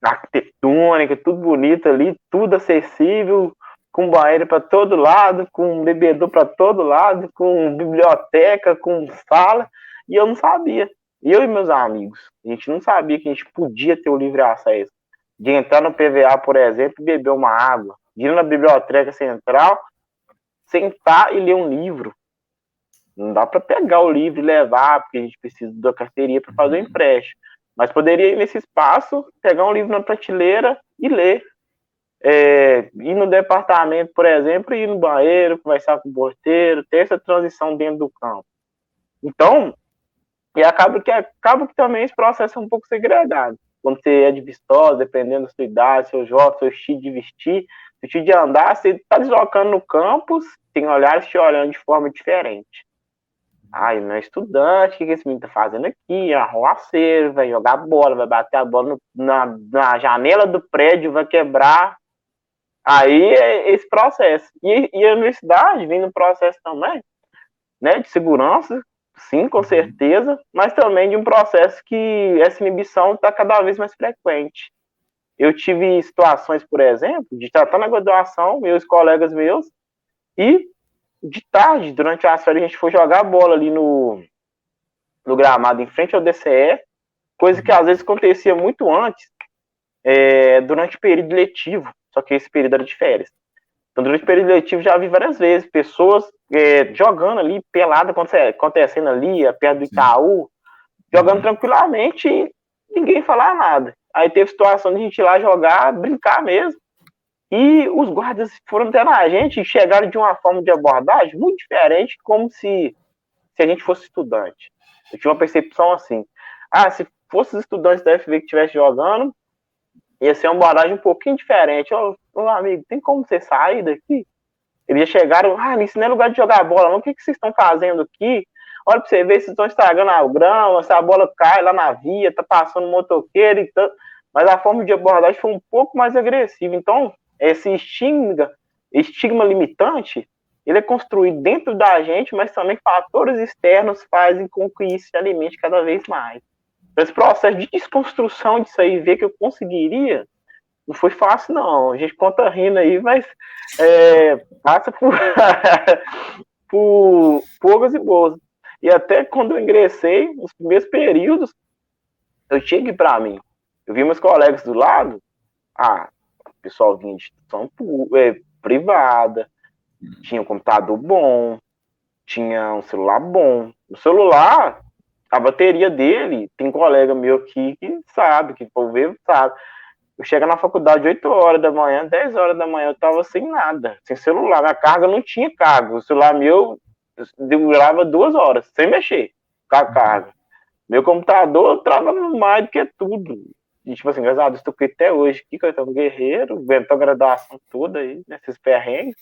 arquitetônica, tudo bonito ali, tudo acessível, com banheiro para todo lado, com bebedor para todo lado, com biblioteca, com sala, e eu não sabia. Eu e meus amigos, a gente não sabia que a gente podia ter o livre acesso. De entrar no PVA, por exemplo, e beber uma água, de ir na biblioteca central, sentar e ler um livro. Não dá para pegar o livro e levar, porque a gente precisa da carteirinha para fazer o empréstimo. Mas poderia ir nesse espaço, pegar um livro na prateleira e ler. Ir no departamento, por exemplo, ir no banheiro, conversar com o porteiro, ter essa transição dentro do campo. Então, acaba que também esse processo é um pouco segregado. Quando você é de Viçosa, dependendo da sua idade, seu jovem, seu estilo de vestir, seu estilo de andar, você está deslocando no campus, tem olhares te olhando de forma diferente. Ele não é estudante, o que esse menino tá fazendo aqui? É arruaceiro, vai jogar bola, vai bater a bola na janela do prédio, vai quebrar. Aí é esse processo. E a universidade vem no processo também, né, de segurança, sim, com certeza, mas também de um processo que essa inibição está cada vez mais frequente. Eu tive situações, por exemplo, de estar na graduação, meus colegas meus, e de tarde, durante as férias, a gente foi jogar bola ali no gramado em frente ao DCE, coisa que às vezes acontecia muito antes, durante o período letivo, só que esse período era de férias. Então, durante o período letivo, já vi várias vezes pessoas jogando ali, pelada, acontecendo ali, perto do Itaú, jogando tranquilamente e ninguém falar nada. Aí teve situação de a gente ir lá jogar, brincar mesmo. E os guardas foram até na gente e chegaram de uma forma de abordagem muito diferente, como se a gente fosse estudante. Eu tinha uma percepção assim, se fosse os estudantes da FV que estivesse jogando, ia ser uma abordagem um pouquinho diferente. Ô amigo, tem como você sair daqui? Eles já chegaram, isso não é lugar de jogar bola, não. O que vocês estão fazendo aqui? Olha pra você ver, vocês estão estragando a grama, se a bola cai lá na via, tá passando um motoqueiro e tanto. Mas a forma de abordagem foi um pouco mais agressiva. Então, esse estigma limitante, ele é construído dentro da gente, mas também fatores externos fazem com que isso se alimente cada vez mais. Esse processo de desconstrução disso aí, ver que eu conseguiria, não foi fácil, não. A gente conta rindo aí, mas passa por, por poucas e boas. E até quando eu ingressei, nos primeiros períodos, eu tinha que ir para mim. Eu vi meus colegas do lado, o pessoal vinha de instituição privada, tinha um computador bom, tinha um celular bom. O celular, a bateria dele, tem um colega meu aqui que sabe, que por ver sabe. Eu chego na faculdade 8 horas da manhã, 10 horas da manhã, eu tava sem nada, sem celular. Minha carga não tinha carga. O celular meu durava 2 horas, sem mexer com a carga. Meu computador travava mais do que tudo. E, tipo assim, graças a Deus, estou aqui até hoje, aqui, que eu tô um guerreiro, aguentou a graduação toda aí, nesses perrengues,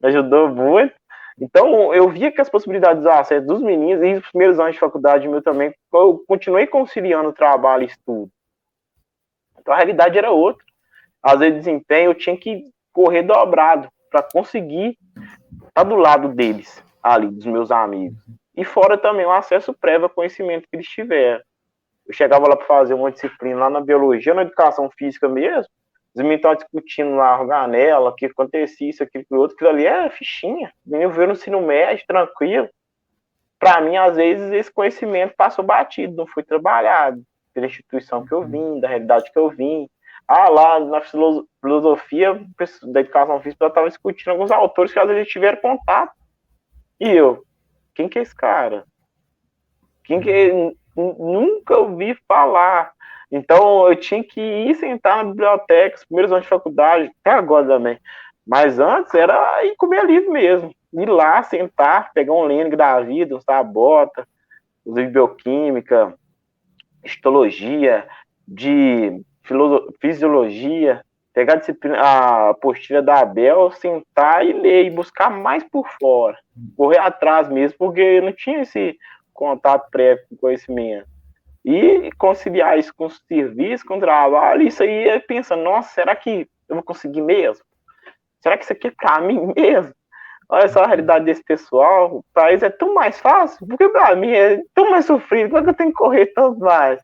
me ajudou muito. Então, eu via que as possibilidades de acesso dos meninos, e os primeiros anos de faculdade meu também, eu continuei conciliando trabalho e estudo. Então, a realidade era outra. Às vezes, desempenho, eu tinha que correr dobrado para conseguir estar do lado deles, ali, dos meus amigos. E fora também o acesso prévio ao conhecimento que eles tiveram. Eu chegava lá para fazer uma disciplina lá na biologia, na educação física mesmo, os meninos estavam discutindo lá, organela, o que acontecia, isso, aquilo, outro, aquilo ali é fichinha. Eu vi no ensino médio, tranquilo. Para mim, às vezes, esse conhecimento passou batido, não foi trabalhado pela instituição que eu vim, da realidade que eu vim. Lá na filosofia da educação física, eu estava discutindo alguns autores que às vezes tiveram contato. E eu, quem que é esse cara? Quem que nunca ouvi falar. Então eu tinha que ir sentar na biblioteca, os primeiros anos de faculdade, até agora também. Mas antes era ir comer livro mesmo. Ir lá, sentar, pegar um Lenin da vida, um Sabota, os livros de bioquímica, histologia, de fisiologia, pegar a disciplina, a apostila da Abel, sentar e ler, e buscar mais por fora, correr atrás mesmo, porque eu não tinha esse contato prévio com conhecimento. E conciliar isso com o serviço, com o trabalho, isso aí eu penso, nossa, será que eu vou conseguir mesmo? Será que isso aqui é para mim mesmo? Olha só a realidade desse pessoal, para eles é tão mais fácil, porque para mim é tão mais sofrido, como é que eu tenho que correr tanto mais?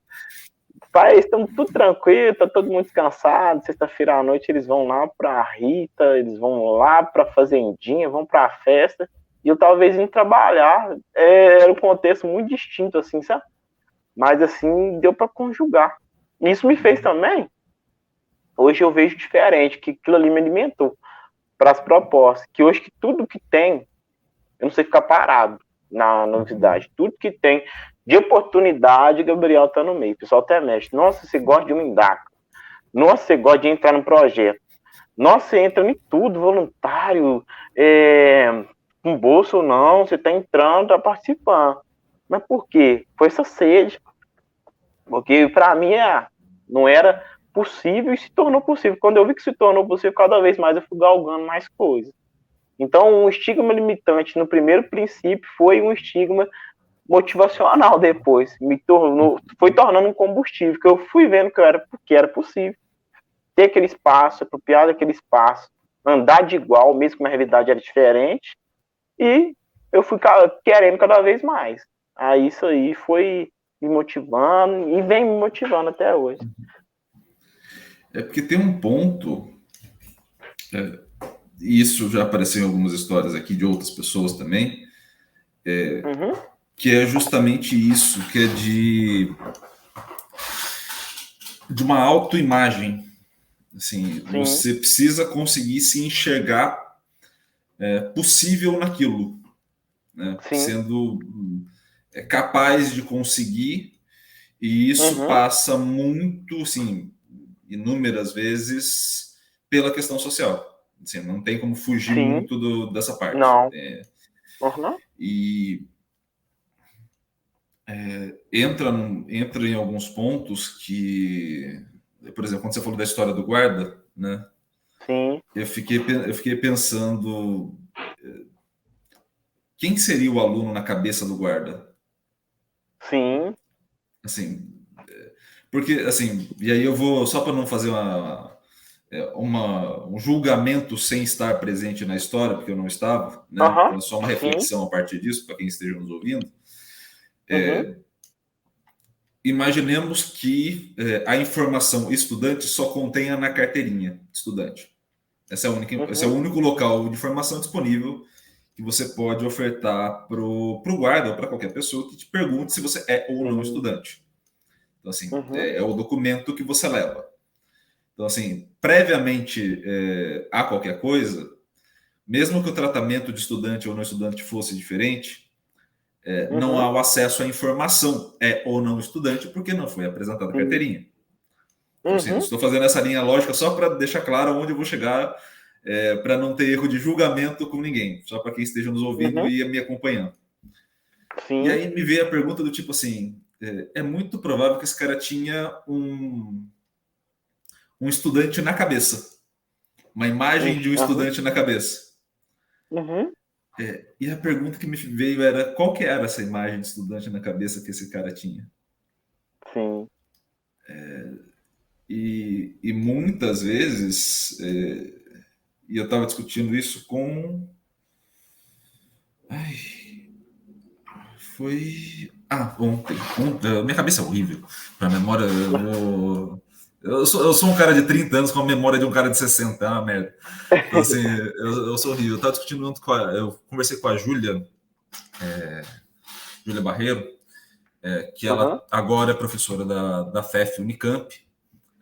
Para eles estão tudo tranquilo, tá todo mundo descansado, sexta-feira à noite eles vão lá para Rita, eles vão lá para fazendinha, vão para a festa, e eu talvez indo trabalhar, era um contexto muito distinto, assim, sabe? Mas, assim, deu para conjugar. Isso me fez também, hoje eu vejo diferente, que aquilo ali me alimentou para as propostas, que hoje que tudo que tem, eu não sei ficar parado na novidade, tudo que tem de oportunidade, Gabriel tá no meio, o pessoal até mexe, nossa, você gosta de um Indaca, nossa, você gosta de entrar no projeto, nossa, você entra em tudo, voluntário, com bolsa ou não, você tá entrando, tá participando. Mas por quê? Foi essa sede. Porque para mim não era possível e se tornou possível. Quando eu vi que se tornou possível, cada vez mais eu fui galgando mais coisas. Então, um estigma limitante no primeiro princípio foi um estigma motivacional depois. Foi tornando um combustível, que eu fui vendo que era possível. Ter aquele espaço, apropriar daquele espaço, andar de igual, mesmo que a realidade era diferente, e eu fui querendo cada vez mais. Aí isso aí foi me motivando e vem me motivando até hoje. É porque tem um ponto, e isso já apareceu em algumas histórias aqui de outras pessoas também, que é justamente isso, que é de uma autoimagem. Assim, você precisa conseguir se enxergar possível naquilo, né? Sendo capaz de conseguir, e isso passa muito, assim, inúmeras vezes pela questão social. Assim, não tem como fugir muito dessa parte. Não. E entra em alguns pontos que, por exemplo, quando você falou da história do guarda, né? Sim. Eu fiquei pensando quem seria o aluno na cabeça do guarda? Sim. Assim, porque, assim, e aí eu vou, só para não fazer um julgamento sem estar presente na história, porque eu não estava, né? Então é só uma reflexão a partir disso, para quem esteja nos ouvindo. imaginemos que a informação estudante só contenha na carteirinha estudante. Esse é o único local de informação disponível que você pode ofertar para o guarda ou para qualquer pessoa que te pergunte se você é ou não estudante. Então, assim, é o documento que você leva. Então, assim, previamente a qualquer coisa, mesmo que o tratamento de estudante ou não estudante fosse diferente, não há o acesso à informação é ou não estudante porque não foi apresentada a carteirinha. Então, assim, estou fazendo essa linha lógica só para deixar claro onde eu vou chegar, para não ter erro de julgamento com ninguém, só para quem esteja nos ouvindo e me acompanhando. Sim. E aí me veio a pergunta do tipo assim, é muito provável que esse cara tinha um estudante na cabeça, uma imagem de um estudante na cabeça. E a pergunta que me veio era qual que era essa imagem de estudante na cabeça que esse cara tinha? Sim. E muitas vezes, e eu estava discutindo isso com... Foi... ontem. Minha cabeça é horrível. Para memória, eu sou um cara de 30 anos com a memória de um cara de 60, é uma merda. Então, assim, eu sou horrível. Eu estava discutindo muito eu conversei com a Júlia Barreiro, que ela agora é professora da FEF Unicamp.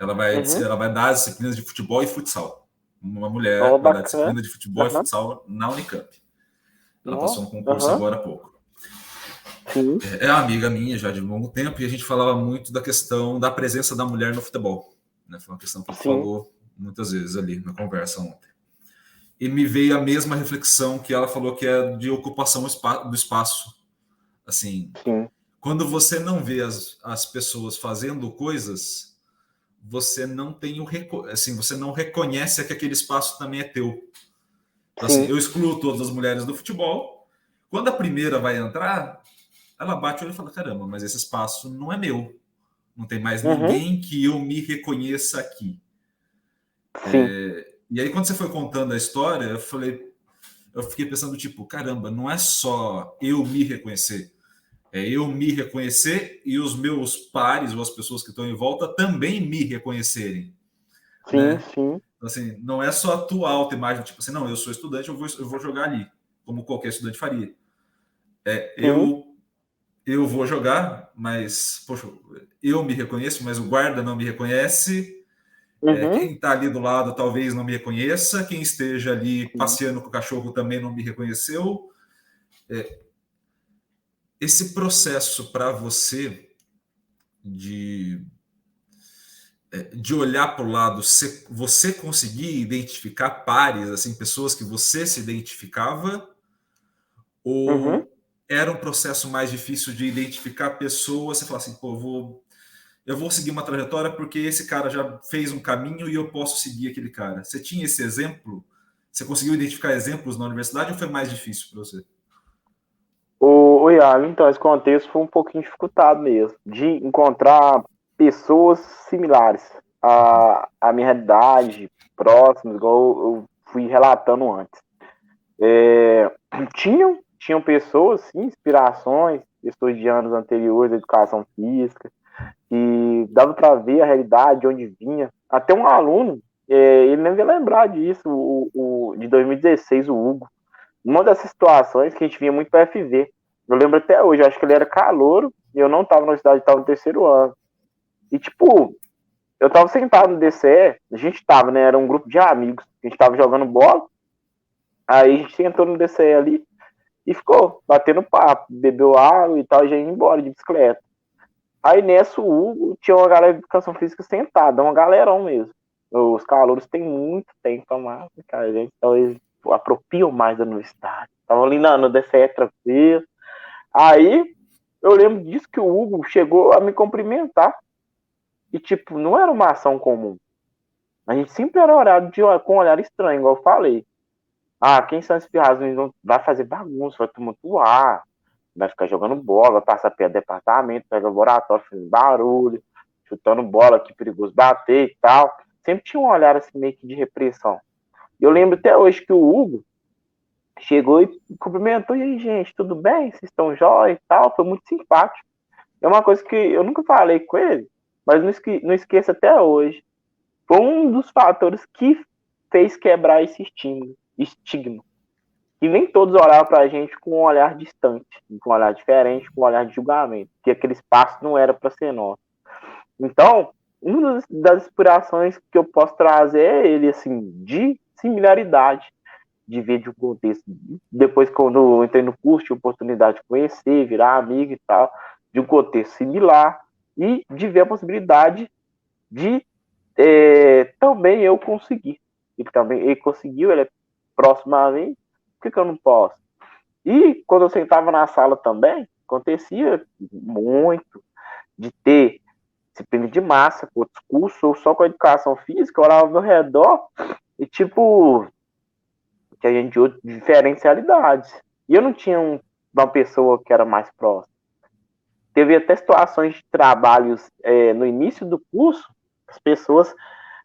Ela vai dar as disciplinas de futebol e futsal. Uma mulher vai dar disciplina de futebol e futsal na Unicamp. Ela passou um concurso agora há pouco. É uma amiga minha já de longo tempo e a gente falava muito da questão da presença da mulher no futebol. Né? Foi uma questão que a gente falou muitas vezes ali na conversa ontem. E me veio a mesma reflexão que ela falou, que é de ocupação do espaço. Assim, quando você não vê as pessoas fazendo coisas, você não tem você não reconhece que aquele espaço também é teu. Então, assim, eu excluo todas as mulheres do futebol. Quando a primeira vai entrar, ela bate o olho e fala, caramba, mas esse espaço não é meu. Não tem mais ninguém que eu me reconheça aqui. E aí, quando você foi contando a história, eu fiquei pensando, tipo, caramba, não é só eu me reconhecer. É eu me reconhecer e os meus pares ou as pessoas que estão em volta também me reconhecerem. Né? Então, assim, não é só a tua autoimagem, tipo assim, não, eu sou estudante, eu vou jogar ali, como qualquer estudante faria. Eu vou jogar, mas, poxa, eu me reconheço, mas o guarda não me reconhece. Quem está ali do lado talvez não me reconheça. Quem esteja ali passeando com o cachorro também não me reconheceu. Esse processo para você de olhar para o lado, você conseguir identificar pares, assim, pessoas que você se identificava, ou era um processo mais difícil de identificar pessoas, você fala assim, pô, eu vou seguir uma trajetória porque esse cara já fez um caminho e eu posso seguir aquele cara. Você tinha esse exemplo? Você conseguiu identificar exemplos na universidade ou foi mais difícil para você? O Iago, então, esse contexto foi um pouquinho dificultado mesmo, de encontrar pessoas similares à minha realidade, próximas, igual eu fui relatando antes. Tinham pessoas, sim, inspirações, pessoas de anos anteriores da educação física, e dava para ver a realidade, de onde vinha. Até um aluno, ele nem vai lembrar disso, de 2016, o Hugo. Uma dessas situações que a gente vinha muito para FV. Eu lembro até hoje, eu acho que ele era calouro e eu não estava na cidade, estava no terceiro ano. E, tipo, eu estava sentado no DCE, a gente estava, né? Era um grupo de amigos, a gente estava jogando bola. Aí a gente sentou no DCE ali e ficou batendo papo, bebeu água e tal, e já ia embora de bicicleta. Aí nessa, o Hugo tinha uma galera de educação física sentada, uma galerão mesmo. Os calouros têm muito tempo a mais, cara, gente, então eles apropriam mais da universidade. Estavam ali no DCE tranquilo. Aí eu lembro disso que o Hugo chegou a me cumprimentar. E, tipo, não era uma ação comum. A gente sempre era olhado com um olhar estranho, igual eu falei. Quem são esses pirrados? Vai fazer bagunça, vai tumultuar, vai ficar jogando bola, vai passar perto do departamento, pega laboratório, fazendo barulho, chutando bola, que perigoso bater e tal. Sempre tinha um olhar assim meio que de repressão. E eu lembro até hoje que o Hugo chegou e cumprimentou, e aí, gente, tudo bem? Vocês estão jóia e tal? Foi muito simpático. é uma coisa que eu nunca falei com ele, mas não esqueço até hoje. Foi um dos fatores que fez quebrar esse estigma. E nem todos olhavam para a gente com um olhar distante, com um olhar diferente, com um olhar de julgamento, que aquele espaço não era para ser nosso. Então, uma das inspirações que eu posso trazer é ele, assim, de similaridade, de ver de um contexto. Depois, quando eu entrei no curso, tive oportunidade de conhecer, virar amigo e tal, de um contexto similar, e de ver a possibilidade de também eu conseguir. Ele conseguiu, ele é próximo a mim, por que eu não posso? E quando eu sentava na sala também, acontecia muito de ter disciplina de massa, com outros cursos, ou só com a educação física, eu olhava ao meu redor e, tipo, que a gente tinha diferentes realidades. E eu não tinha uma pessoa que era mais próxima. Teve até situações de trabalhos no início do curso, as pessoas,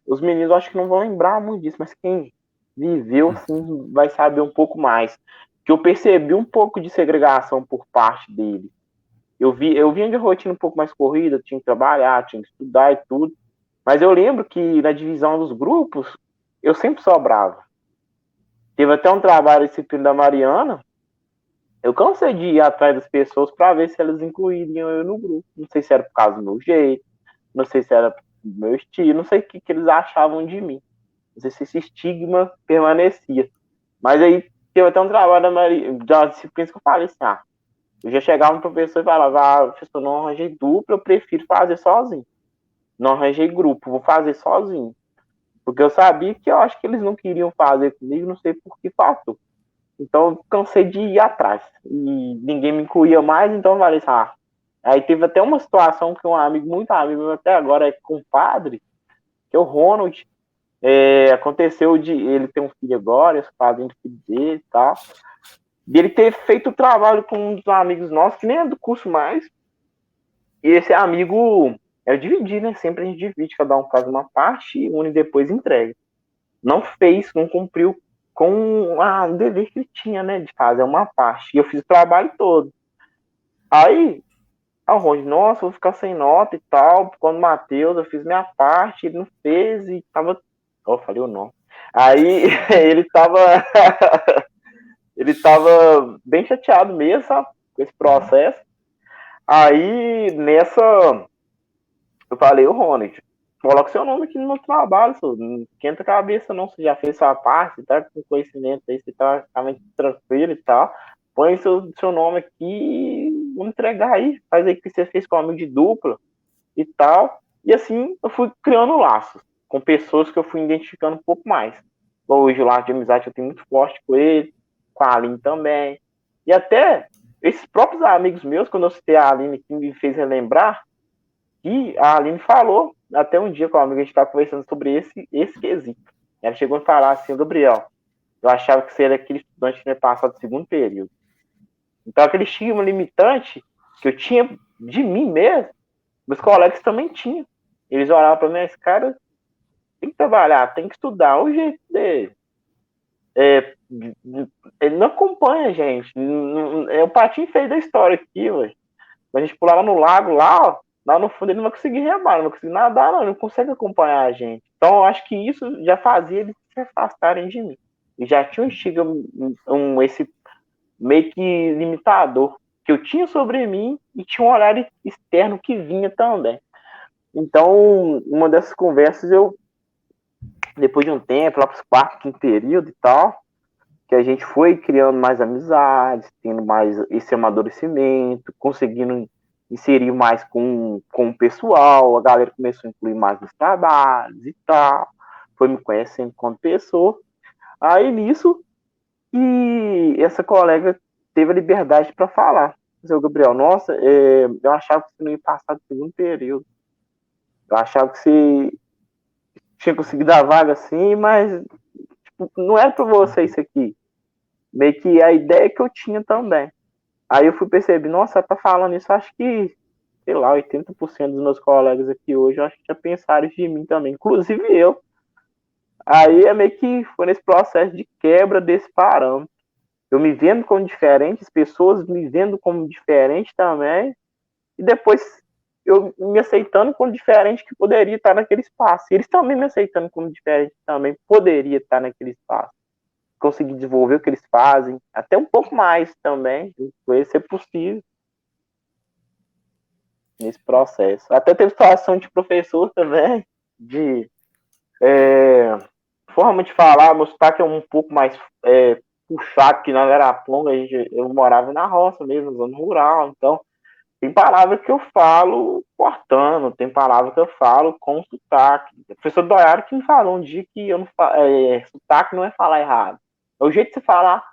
os meninos acho que não vão lembrar muito disso, mas quem viveu, assim, vai saber um pouco mais. Que eu percebi um pouco de segregação por parte dele. Eu vinha de rotina um pouco mais corrida, tinha que trabalhar, tinha que estudar e tudo. Mas eu lembro que na divisão dos grupos, eu sempre sobrava. Teve até um trabalho disciplina da Mariana, eu cansei de ir atrás das pessoas para ver se elas incluiriam eu no grupo. Não sei se era por causa do meu jeito, não sei se era do meu estilo, não sei o que eles achavam de mim. Não sei se esse estigma permanecia. Mas aí teve até um trabalho da disciplina que eu falei assim, eu já chegava no professor e falava, professor, não arranjei dupla, eu prefiro fazer sozinho. Não arranjei grupo, vou fazer sozinho. Porque eu sabia que eu acho que eles não queriam fazer comigo, não sei por que faltou. Então eu cansei de ir atrás. E ninguém me incluía mais, então eu falei assim, Aí teve até uma situação que um amigo, muito amigo, até agora é compadre, que é o Ronald. Aconteceu de ele ter um filho agora, os padrinhos do filho dele e tal. De ele ter feito o trabalho com um dos amigos nossos, que nem é do curso mais. E esse amigo, eu dividi, né? Sempre a gente divide, cada um faz uma parte, une e depois entrega. Não fez, não cumpriu com o dever que ele tinha, né? De fazer uma parte. E eu fiz o trabalho todo. Aí, o Ronald, nossa, vou ficar sem nota e tal. Quando o Matheus, eu fiz minha parte, ele não fez e tava. Eu falei o nome. Aí ele tava. ele tava bem chateado mesmo, sabe? Com esse processo. Aí, nessa, eu falei, o Ronald, coloca seu nome aqui no meu trabalho, senhor. Não esquenta a cabeça, não. Você já fez sua parte, você tá com conhecimento aí, você tá realmente tranquilo e tal. Põe seu nome aqui e vamos entregar aí. Faz aí o que você fez com o amigo de dupla e tal. E assim, eu fui criando laços com pessoas que eu fui identificando um pouco mais. Hoje o laço de amizade eu tenho muito forte com ele, com a Aline também. E até esses próprios amigos meus, quando eu citei a Aline, que me fez relembrar, e a Aline falou, até um dia com a amiga, a gente estava conversando sobre esse quesito. Ela chegou a falar assim, Gabriel, eu achava que você era aquele estudante que tinha passado o segundo período. Então, aquele estigma limitante que eu tinha de mim mesmo, meus colegas também tinham. Eles olhavam para mim, esse cara tem que trabalhar, tem que estudar, o jeito dele. Ele não acompanha a gente. É o patinho feio da história aqui, velho. A gente pular lá no lago, lá no fundo ele não vai conseguir remar, não vai conseguir nadar, não, ele não consegue acompanhar a gente. Então eu acho que isso já fazia eles se afastarem de mim. E já tinha esse meio que limitador que eu tinha sobre mim e tinha um olhar externo que vinha também. Então, uma dessas conversas, depois de um tempo, lá para os quarto, quinto período e tal, que a gente foi criando mais amizades, tendo mais esse amadurecimento, conseguindo inserir mais com o pessoal, a galera começou a incluir mais nos trabalhos e tal, foi me conhecendo como pessoa. Aí nisso, e essa colega teve a liberdade para falar. Seu Gabriel, nossa, eu achava que você não ia passar do segundo período. Eu achava que você tinha conseguido a vaga assim, mas tipo, não era para você isso aqui. Meio que a ideia que eu tinha também. Aí eu fui perceber, nossa, tá falando isso, acho que, sei lá, 80% dos meus colegas aqui hoje, eu acho que já pensaram de mim também, inclusive eu. Aí é meio que foi nesse processo de quebra desse parâmetro. Eu me vendo como diferente, as pessoas me vendo como diferente também, e depois eu me aceitando como diferente que poderia estar naquele espaço. E eles também me aceitando como diferente também poderia estar naquele espaço. Conseguir desenvolver o que eles fazem, até um pouco mais também, vai ser possível nesse processo. Até teve situação de professor também, de forma de falar, meu sotaque é um pouco mais puxado que na Araponga, eu morava na roça mesmo, zona rural, então tem palavra que eu falo cortando, tem palavra que eu falo com sotaque. O professor Doiaro que me falou um dia que eu não sotaque não é falar errado. É o jeito de você falar.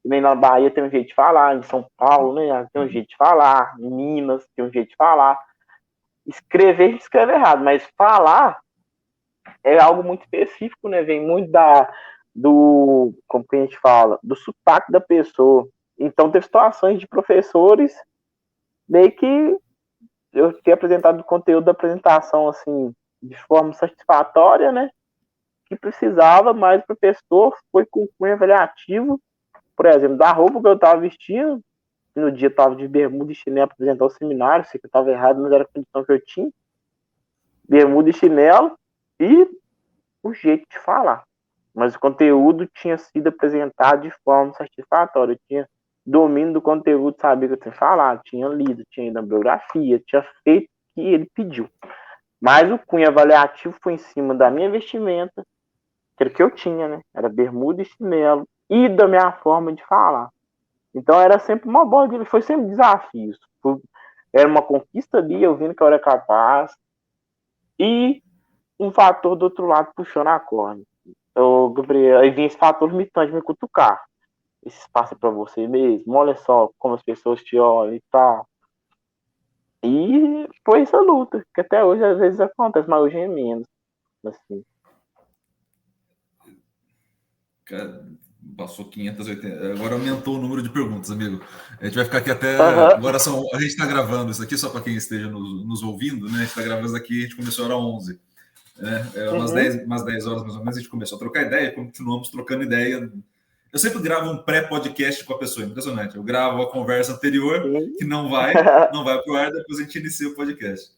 Nem na Bahia tem um jeito de falar, em São Paulo, né, tem um jeito de falar, em Minas tem um jeito de falar. Escrever, a gente escreve errado, mas falar é algo muito específico, né? Vem muito como que a gente fala, do sotaque da pessoa. Então, teve situações de professores meio que eu ter apresentado o conteúdo da apresentação, assim, de forma satisfatória, né? Que precisava, mas o professor foi com cunho avaliativo, por exemplo, da roupa que eu estava vestindo, que no dia eu estava de bermuda e chinelo para apresentar o seminário, sei que eu estava errado, mas era a condição que eu tinha, bermuda e chinelo, e o jeito de falar. Mas o conteúdo tinha sido apresentado de forma satisfatória. Eu tinha domínio do conteúdo, sabia que eu tinha falado, tinha lido, tinha ido na bibliografia, tinha feito o que ele pediu. Mas o cunho avaliativo foi em cima da minha vestimenta, que era o que eu tinha, né? Era bermuda e chinelo, e da minha forma de falar. Então era sempre uma bola, foi sempre desafios. Era uma conquista ali, eu vendo que eu era capaz, e um fator do outro lado puxando a corda. Gabriel, aí vinha esse fator limitante de me cutucar. Esse espaço é pra você mesmo, olha só como as pessoas te olham e tal. E foi essa luta, que até hoje às vezes acontece, mas hoje é menos. Assim. Cara, passou 580. Agora aumentou o número de perguntas, amigo. A gente vai ficar aqui até. Uhum. Agora a gente está gravando isso aqui, só para quem esteja nos ouvindo, né? A gente está gravando isso aqui, a gente começou a hora 11. Umas 10 horas mais ou menos, a gente começou a trocar ideia, continuamos trocando ideia. Eu sempre gravo um pré-podcast com a pessoa, impressionante. Eu gravo a conversa anterior, que não vai para o ar, depois a gente inicia o podcast.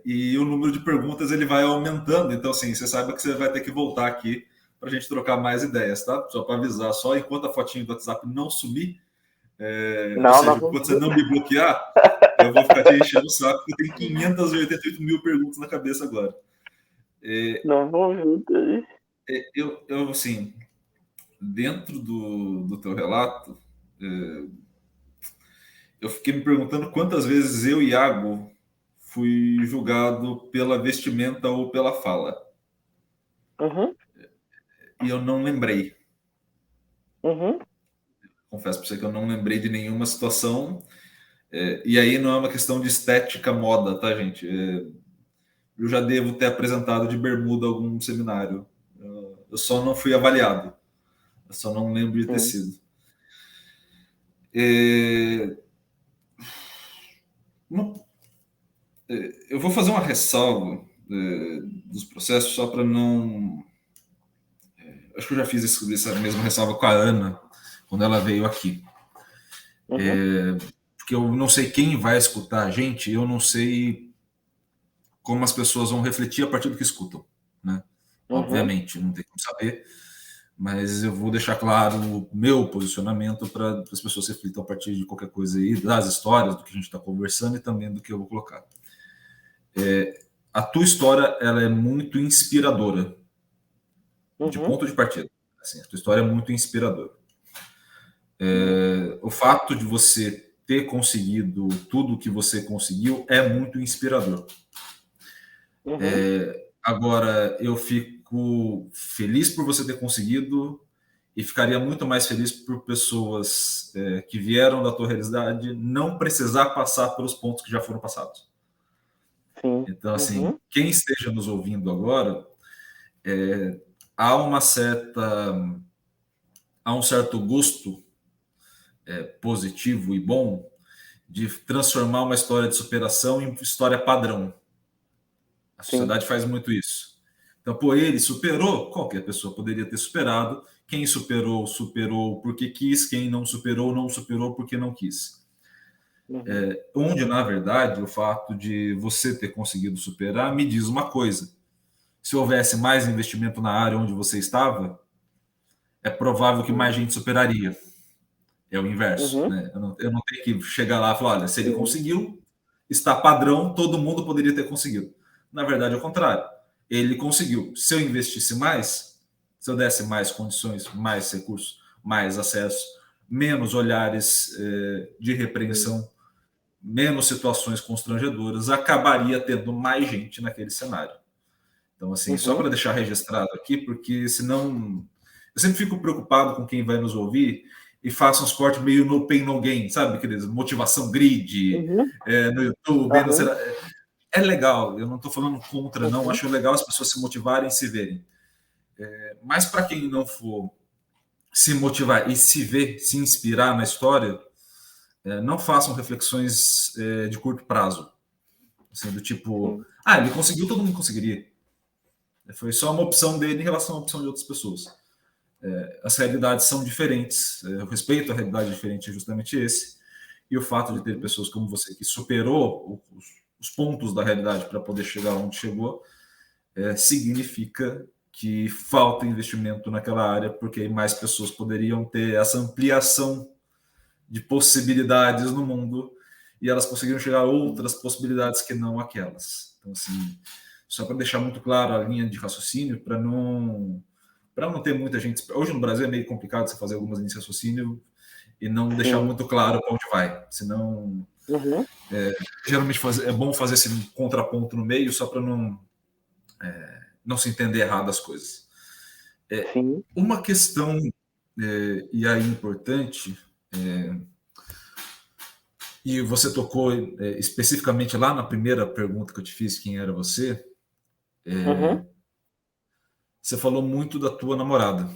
E o número de perguntas ele vai aumentando, então assim, você saiba que você vai ter que voltar aqui para a gente trocar mais ideias, tá? Só para avisar, só enquanto a fotinha do WhatsApp não sumir, ou seja, enquanto você não me bloquear, eu vou ficar te enchendo o saco, porque eu tenho 588 mil perguntas na cabeça agora. Não, vamos junto aí. Eu, assim, dentro do teu relato, eu fiquei me perguntando quantas vezes eu, Iago, fui julgado pela vestimenta ou pela fala. Uhum. E eu não lembrei. Uhum. Confesso para você que eu não lembrei de nenhuma situação. E aí não é uma questão de estética, moda, tá, gente? Eu já devo ter apresentado de bermuda algum seminário. Eu só não fui avaliado. Eu só não lembro de ter sido. Eu vou fazer uma ressalva dos processos só para não. Acho que eu já fiz essa mesma ressalva com a Ana quando ela veio aqui. Porque eu não sei quem vai escutar a gente, eu não sei como as pessoas vão refletir a partir do que escutam, né? Obviamente, não tem como saber, mas eu vou deixar claro o meu posicionamento para as pessoas reflitam a partir de qualquer coisa aí, das histórias, do que a gente está conversando e também do que eu vou colocar. A tua história, ela é muito inspiradora, de ponto de partida. Assim, a tua história é muito inspiradora. O fato de você ter conseguido tudo o que você conseguiu é muito inspirador. Agora, eu fico feliz por você ter conseguido e ficaria muito mais feliz por pessoas que vieram da tua realidade não precisar passar pelos pontos que já foram passados. Sim. Então, assim, quem esteja nos ouvindo agora, há um certo gosto positivo e bom de transformar uma história de superação em história padrão. A sociedade faz muito isso. Então, pô, ele superou, qualquer pessoa poderia ter superado. Quem superou, superou porque quis. Quem não superou porque não quis. Onde, na verdade, o fato de você ter conseguido superar me diz uma coisa. Se houvesse mais investimento na área onde você estava, é provável que mais gente superaria. É o inverso, Uhum. né? Eu não tenho que chegar lá e falar, olha, se ele Sim. conseguiu, está padrão, todo mundo poderia ter conseguido. Na verdade, é o contrário. Ele conseguiu. Se eu investisse mais, se eu desse mais condições, mais recursos, mais acesso, menos olhares de repreensão, menos situações constrangedoras, acabaria tendo mais gente naquele cenário. Então, assim, só Uhum. para deixar registrado aqui, porque senão eu sempre fico preocupado com quem vai nos ouvir e faça uns cortes meio no pain no gain, sabe? Aqueles motivação grid Uhum. no YouTube, não sei Uhum. lá. É legal, eu não estou falando contra, não. Uhum. Acho legal as pessoas se motivarem e se verem. Mas para quem não for se motivar e se ver, se inspirar na história, não façam reflexões de curto prazo. Assim, do tipo, Sim. ele conseguiu, todo mundo conseguiria. Foi só uma opção dele em relação à opção de outras pessoas. As realidades são diferentes. O respeito à realidade diferente é justamente esse. E o fato de ter Uhum. pessoas como você que superou os pontos da realidade para poder chegar onde chegou, significa que falta investimento naquela área, porque aí mais pessoas poderiam ter essa ampliação de possibilidades no mundo e elas conseguiram chegar a outras possibilidades que não aquelas. Então, assim, só para deixar muito claro a linha de raciocínio, para não ter muita gente. Hoje no Brasil é meio complicado você fazer algumas linhas de raciocínio e não deixar Sim. muito claro para onde vai. Senão, Uhum. geralmente é bom fazer esse contraponto no meio só para não se entender errado as coisas. Sim. Uma questão, e aí importante, e você tocou especificamente lá na primeira pergunta que eu te fiz, quem era você, Uhum. você falou muito da tua namorada,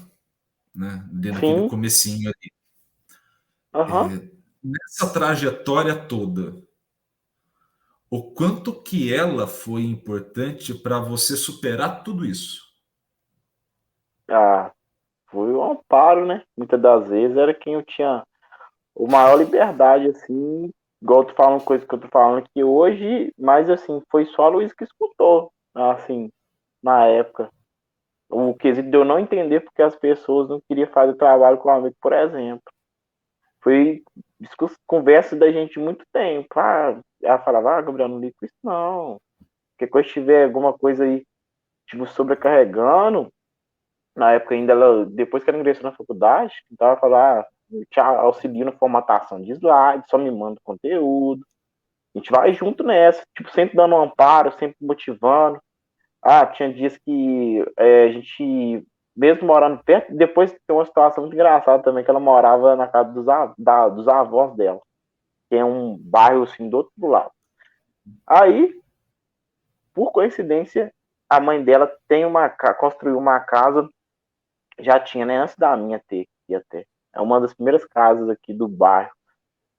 né? Ali naquele Sim. comecinho ali. Uhum. Nessa trajetória toda, o quanto que ela foi importante para você superar tudo isso? Ah, foi um amparo, né? Muitas das vezes era quem eu tinha o maior liberdade, assim, igual tu falando coisa que eu tô falando aqui hoje, mas assim, foi só a Luiz que escutou, assim, na época. O quesito de eu não entender porque as pessoas não queriam fazer trabalho com o amigo, por exemplo. Foi conversa da gente muito tempo. Ela falava, Gabriel, não liga com isso não. Porque quando tiver alguma coisa aí, tipo, sobrecarregando, na época ainda, depois que ela ingressou na faculdade, então ela falou, eu te auxilio na formatação de slide, só me manda conteúdo. A gente vai junto nessa, tipo, sempre dando um amparo, sempre motivando. Tinha dias que a gente, mesmo morando perto, depois tem uma situação muito engraçada também, que ela morava na casa dos avós dela, que é um bairro assim do outro lado. Aí, por coincidência, a mãe dela construiu uma casa, já tinha, né, antes da minha ter aqui até. É uma das primeiras casas aqui do bairro,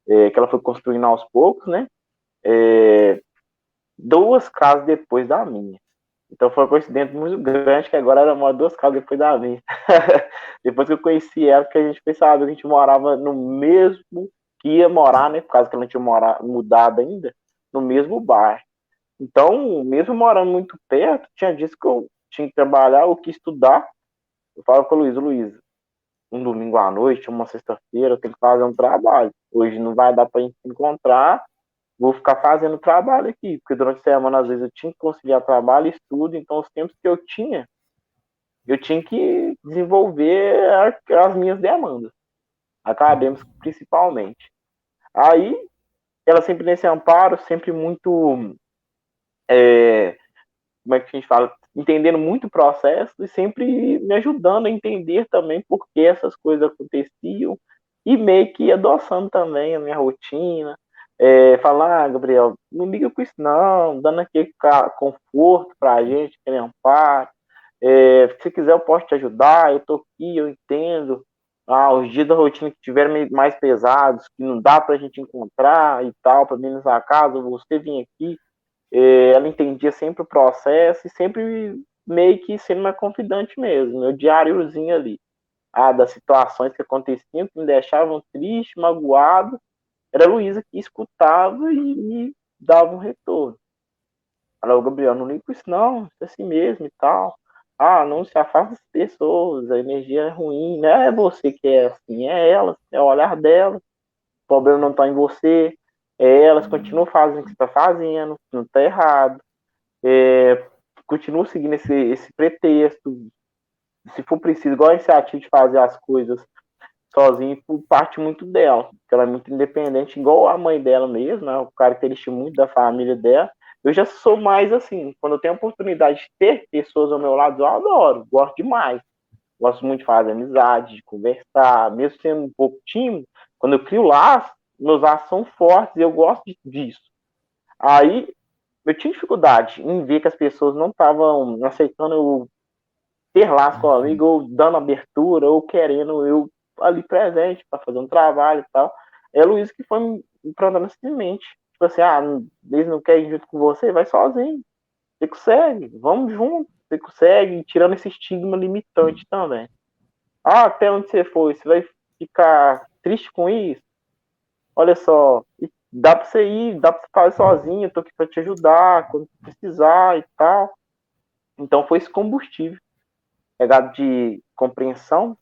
que ela foi construindo aos poucos, né? É, 2 casas depois da minha. Então foi uma coincidência muito grande que agora ela mora 2 casas depois da minha. Depois que eu conheci ela, que a gente pensava que a gente morava no mesmo, que ia morar, né? Por causa que ela não tinha mudado ainda, no mesmo bairro. Então, mesmo morando muito perto, tinha dias que eu tinha que trabalhar ou que estudar. Eu falava com a Luiz, um domingo à noite, uma sexta-feira, eu tenho que fazer um trabalho. Hoje não vai dar para a gente se encontrar, vou ficar fazendo trabalho aqui, porque durante a semana, às vezes, eu tinha que conciliar trabalho e estudo, então os tempos que eu tinha que desenvolver as minhas demandas, acadêmicas principalmente. Aí, ela sempre nesse amparo, sempre muito, como é que a gente fala, entendendo muito o processo e sempre me ajudando a entender também por que essas coisas aconteciam e meio que adoçando também a minha rotina, falar, Gabriel, não liga com isso não, dando aquele conforto pra gente, aquele amparo, se quiser eu posso te ajudar, eu tô aqui, eu entendo, os dias da rotina que tiverem mais pesados, que não dá pra gente encontrar e tal, pra mim nessa casa, você vir aqui, ela entendia sempre o processo e sempre meio que sendo uma confidente mesmo, meu diáriozinho ali, das situações que aconteciam, que me deixavam triste, magoado, era a Luísa que escutava e me dava um retorno. Falou, Gabriel, não liga com isso não, é assim mesmo e tal. Ah, não se afasta das pessoas, a energia é ruim, não é você que é assim, é elas, é o olhar delas, o problema não está em você, é elas, continuam fazendo o que você está fazendo, não está errado, continua seguindo esse pretexto, se for preciso, igual a iniciativa de fazer as coisas sozinha, parte muito dela, porque ela é muito independente, igual a mãe dela mesmo, né, o característico muito da família dela. Eu já sou mais assim, quando eu tenho a oportunidade de ter pessoas ao meu lado, eu adoro, gosto demais. Gosto muito de fazer amizade, de conversar, mesmo sendo um pouco tímido, quando eu crio laços, meus laços são fortes e eu gosto disso. Aí eu tinha dificuldade em ver que as pessoas não estavam aceitando eu ter laço comigo, ou dando abertura, ou querendo eu ali presente para fazer um trabalho e tal. É o Luiz que foi me plantando essa semente. Tipo assim, eles não querem ir junto com você, vai sozinho. Você consegue, vamos junto. Você consegue, tirando esse estigma limitante também. Ah, até onde você foi? Você vai ficar triste com isso? Olha só, dá para você ir, dá para você fazer sozinho, eu tô aqui para te ajudar quando precisar e tal. Então foi esse combustível, pegado de compreensão,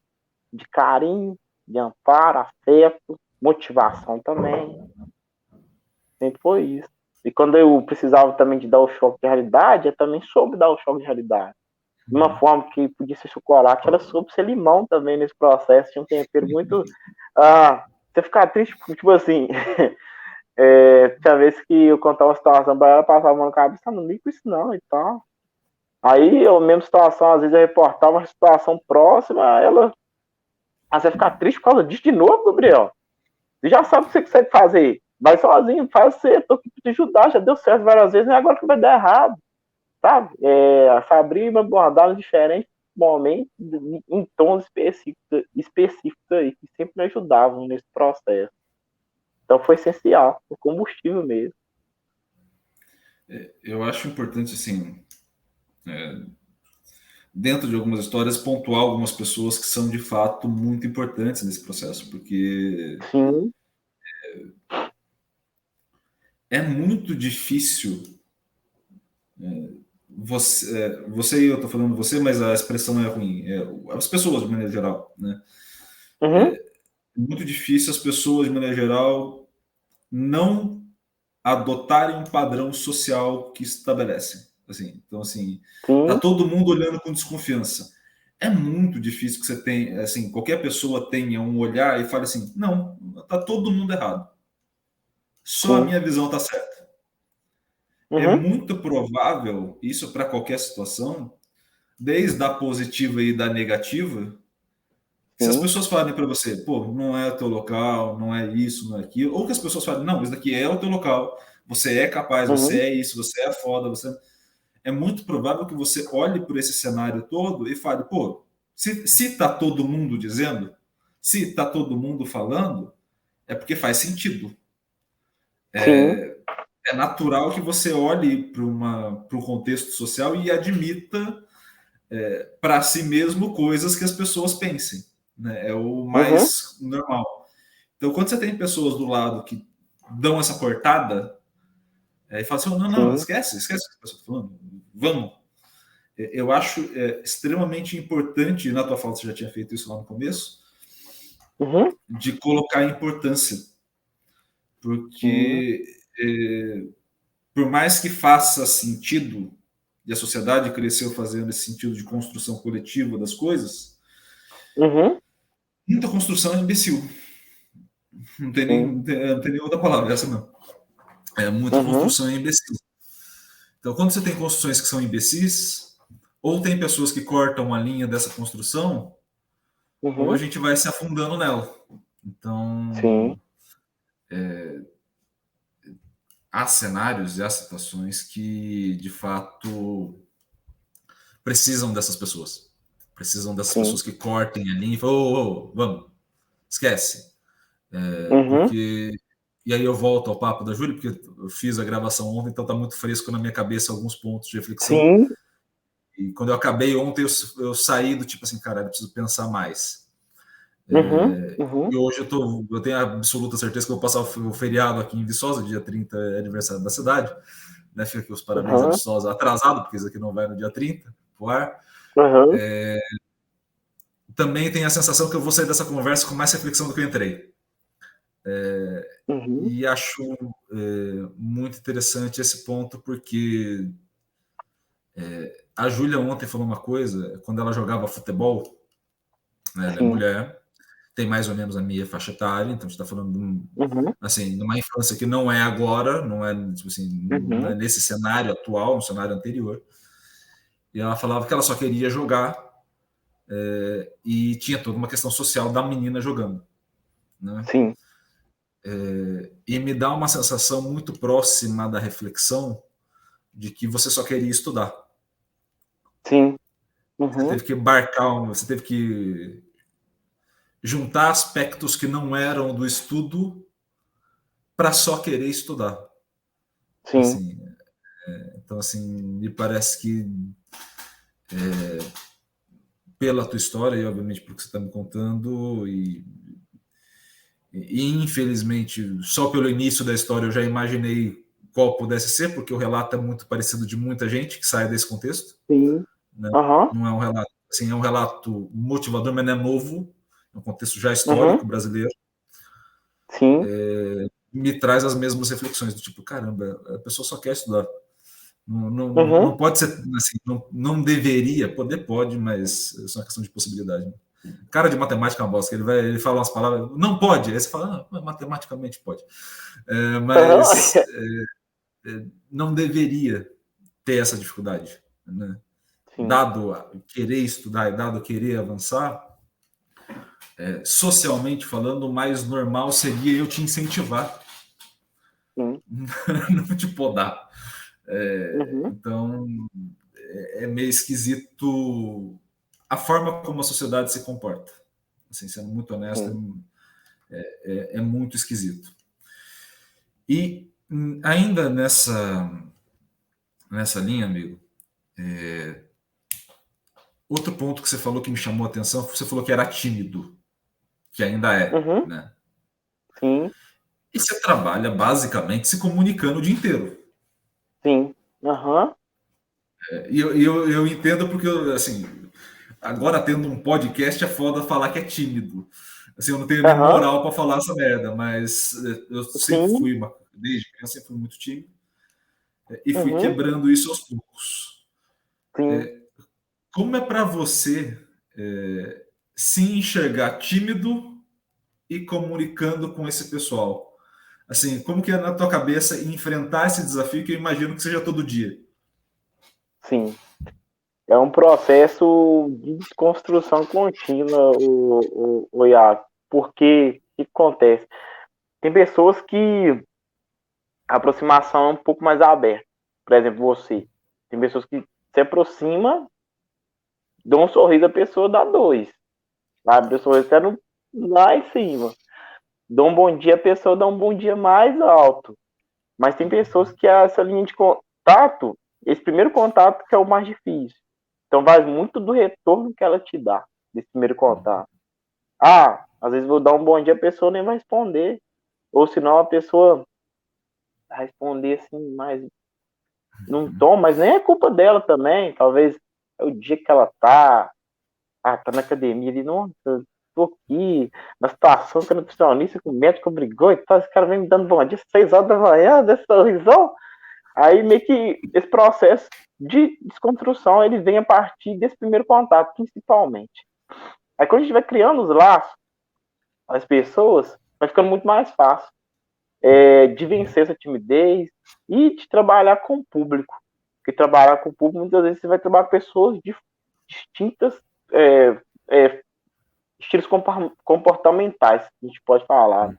de carinho, de amparo, afeto, motivação também. Sempre foi isso. E quando eu precisava também de dar o choque de realidade, eu também soube dar o choque de realidade. De uma forma que podia ser chocolate, ela soube ser limão também nesse processo. Tinha um tempero muito. Você ficar triste, tipo assim. Tinha vezes que eu contava uma situação para ela, passava a mão na cabeça, não liga com isso não e tal. Aí, a mesma situação, às vezes eu reportava uma situação próxima, ela. Você vai ficar triste por causa disso de novo, Gabriel? Você já sabe o que você consegue fazer. Vai sozinho, faz você, tô aqui pra te ajudar, já deu certo várias vezes, não é agora que vai dar errado, sabe? Abrir uma abordagem diferente, momentos, em tons específicos aí, que sempre me ajudavam nesse processo. Então foi essencial, o combustível mesmo. Eu acho importante, assim, dentro de algumas histórias, pontuar algumas pessoas que são de fato muito importantes nesse processo, porque Sim. é muito difícil. Você e eu estou falando você, mas a expressão é ruim. As pessoas, de maneira geral, né? Uhum. Muito difícil as pessoas, de maneira geral, não adotarem um padrão social que estabelecem. Assim, então, assim, tá Sim. todo mundo olhando com desconfiança. É muito difícil que você tenha, assim, qualquer pessoa tenha um olhar e fale assim, não, tá todo mundo errado. Só a Sim. minha visão tá certa. É Uhum. muito provável, isso para qualquer situação, desde a positiva e da negativa, se as Sim. pessoas falarem para você, pô, não é o teu local, não é isso, não é aquilo, ou que as pessoas falem, não, isso daqui é o teu local, você é capaz, você Uhum. é isso, você é foda, você é muito provável que você olhe por esse cenário todo e fale, pô, se tá todo mundo dizendo, se tá todo mundo falando, é porque faz sentido. Sim. É natural que você olhe para o contexto social e admita para si mesmo coisas que as pessoas pensem. Né? É o Uhum. mais normal. Então, quando você tem pessoas do lado que dão essa cortada, e falam assim, não, não, Sim. esquece o que a pessoa está falando, vamos. Eu acho extremamente importante, na tua fala você já tinha feito isso lá no começo, Uhum. de colocar importância. Sim. Porque por mais que faça sentido, e a sociedade cresceu fazendo esse sentido de construção coletiva das coisas, Uhum. muita construção é imbecil. Sim. Não tem nem outra palavra, essa não. Muita Uhum. construção é imbecil. Então, quando você tem construções que são imbecis, ou tem pessoas que cortam a linha dessa construção, ou a Uhum. gente vai se afundando nela. Sim. Então, há cenários e há situações que, de fato, precisam dessas pessoas. Precisam dessas Sim. pessoas que cortem a linha e falam, vamos, esquece. Uhum. Porque. E aí eu volto ao papo da Júlia, porque eu fiz a gravação ontem, então está muito fresco na minha cabeça alguns pontos de reflexão. Sim. E quando eu acabei ontem, eu saí do tipo assim, cara, eu preciso pensar mais. E hoje eu tenho a absoluta certeza que eu vou passar o feriado aqui em Viçosa, dia 30 é aniversário da cidade, né? Fica aqui os parabéns a Viçosa, atrasado, porque isso aqui não vai no dia 30, pro ar. Também tenho a sensação que eu vou sair dessa conversa com mais reflexão do que eu entrei. E acho muito interessante esse ponto, porque a Júlia ontem falou uma coisa, quando ela jogava futebol, né, ela é mulher, tem mais ou menos a minha faixa etária, então a gente está falando assim, de uma infância que não é agora, não é, tipo assim, não é nesse cenário atual, no cenário anterior. E ela falava que ela só queria jogar e tinha toda uma questão social da menina jogando. Né? Sim. E me dá uma sensação muito próxima da reflexão de que você só queria estudar. Sim. Você teve que embarcar, você teve que juntar aspectos que não eram do estudo para só querer estudar. Sim. Assim, então, assim, me parece que pela tua história e, obviamente, porque você está me contando e infelizmente, só pelo início da história eu já imaginei qual pudesse ser, porque o relato é muito parecido de muita gente que sai desse contexto. Sim. Né? Não é um relato, assim, é um relato motivador, mas não é novo, é um contexto já histórico brasileiro. Sim. Me traz as mesmas reflexões do tipo, caramba, a pessoa só quer estudar. Não pode ser assim, não deveria, pode, mas isso é uma questão de possibilidade. Né? Cara de matemática é uma bosta, ele fala umas palavras, não pode, aí você fala, matematicamente pode. Mas não deveria ter essa dificuldade. Né? Dado querer estudar e dado querer avançar, socialmente falando, o mais normal seria eu te incentivar, não te podar. Então, é meio esquisito a forma como a sociedade se comporta. Assim, sendo muito honesto, é muito esquisito. E ainda nessa linha, amigo, outro ponto que você falou que me chamou a atenção, você falou que era tímido, que ainda é, né? Sim. E você trabalha basicamente se comunicando o dia inteiro. Sim. E eu entendo porque, assim, agora tendo um podcast é foda falar que é tímido. Assim, eu não tenho nem moral para falar essa merda, mas eu sempre fui, desde criança, sempre fui muito tímido. E fui quebrando isso aos poucos. Como é para você se enxergar tímido e comunicando com esse pessoal? Assim, como que é na tua cabeça enfrentar esse desafio que eu imagino que seja todo dia? Sim. É um processo de desconstrução contínua, o Iago. Porque o que acontece? Tem pessoas que a aproximação é um pouco mais aberta. Por exemplo, você. Tem pessoas que se aproximam, dão um sorriso, a pessoa dá dois. Abre o sorriso até lá em cima. Dá um bom dia, a pessoa dá um bom dia mais alto. Mas tem pessoas que essa linha de contato, esse primeiro contato que é o mais difícil. Então vai muito do retorno que ela te dá, desse primeiro contato. Às vezes vou dar um bom dia, a pessoa nem vai responder. Ou senão a pessoa vai responder assim, mais num tom, mas nem é culpa dela também. Talvez é o dia que ela tá na academia ali, nossa, tô aqui na situação que a nutricionista com o médico brigou e tal, esse cara vem me dando bom dia 6 horas da manhã, desse sorrisão. Aí meio que esse processo de desconstrução, ele vem a partir desse primeiro contato, principalmente. Aí quando a gente vai criando os laços, as pessoas, vai ficando muito mais fácil de vencer essa timidez e de trabalhar com o público. Porque trabalhar com o público, muitas vezes você vai trabalhar com pessoas de distintas estilos comportamentais, a gente pode falar.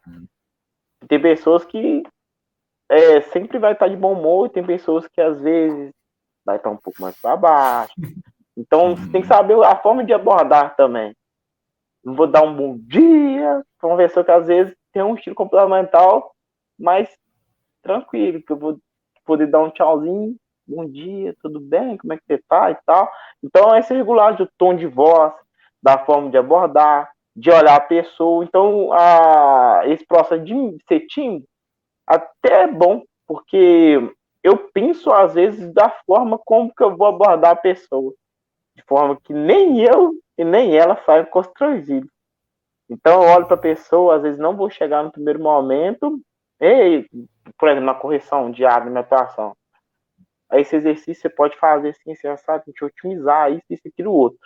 Tem pessoas que sempre vai estar de bom humor, e tem pessoas que às vezes vai estar um pouco mais para baixo. Então, você tem que saber a forma de abordar também. Não vou dar um bom dia para uma pessoa que às vezes tem um estilo comportamental mais tranquilo, que eu vou poder dar um tchauzinho, bom dia, tudo bem, como é que você tá e tal. Então, essa regulagem do tom de voz, da forma de abordar, de olhar a pessoa. Então, esse processo de ser tímido até é bom, porque eu penso, às vezes, da forma como que eu vou abordar a pessoa, de forma que nem eu e nem ela saiam constrangidos. Então, eu olho para a pessoa, às vezes não vou chegar no primeiro momento, e, por exemplo, na correção diária, na atuação. Esse exercício você pode fazer assim, você sabe, a gente otimizar isso, aquilo, outro.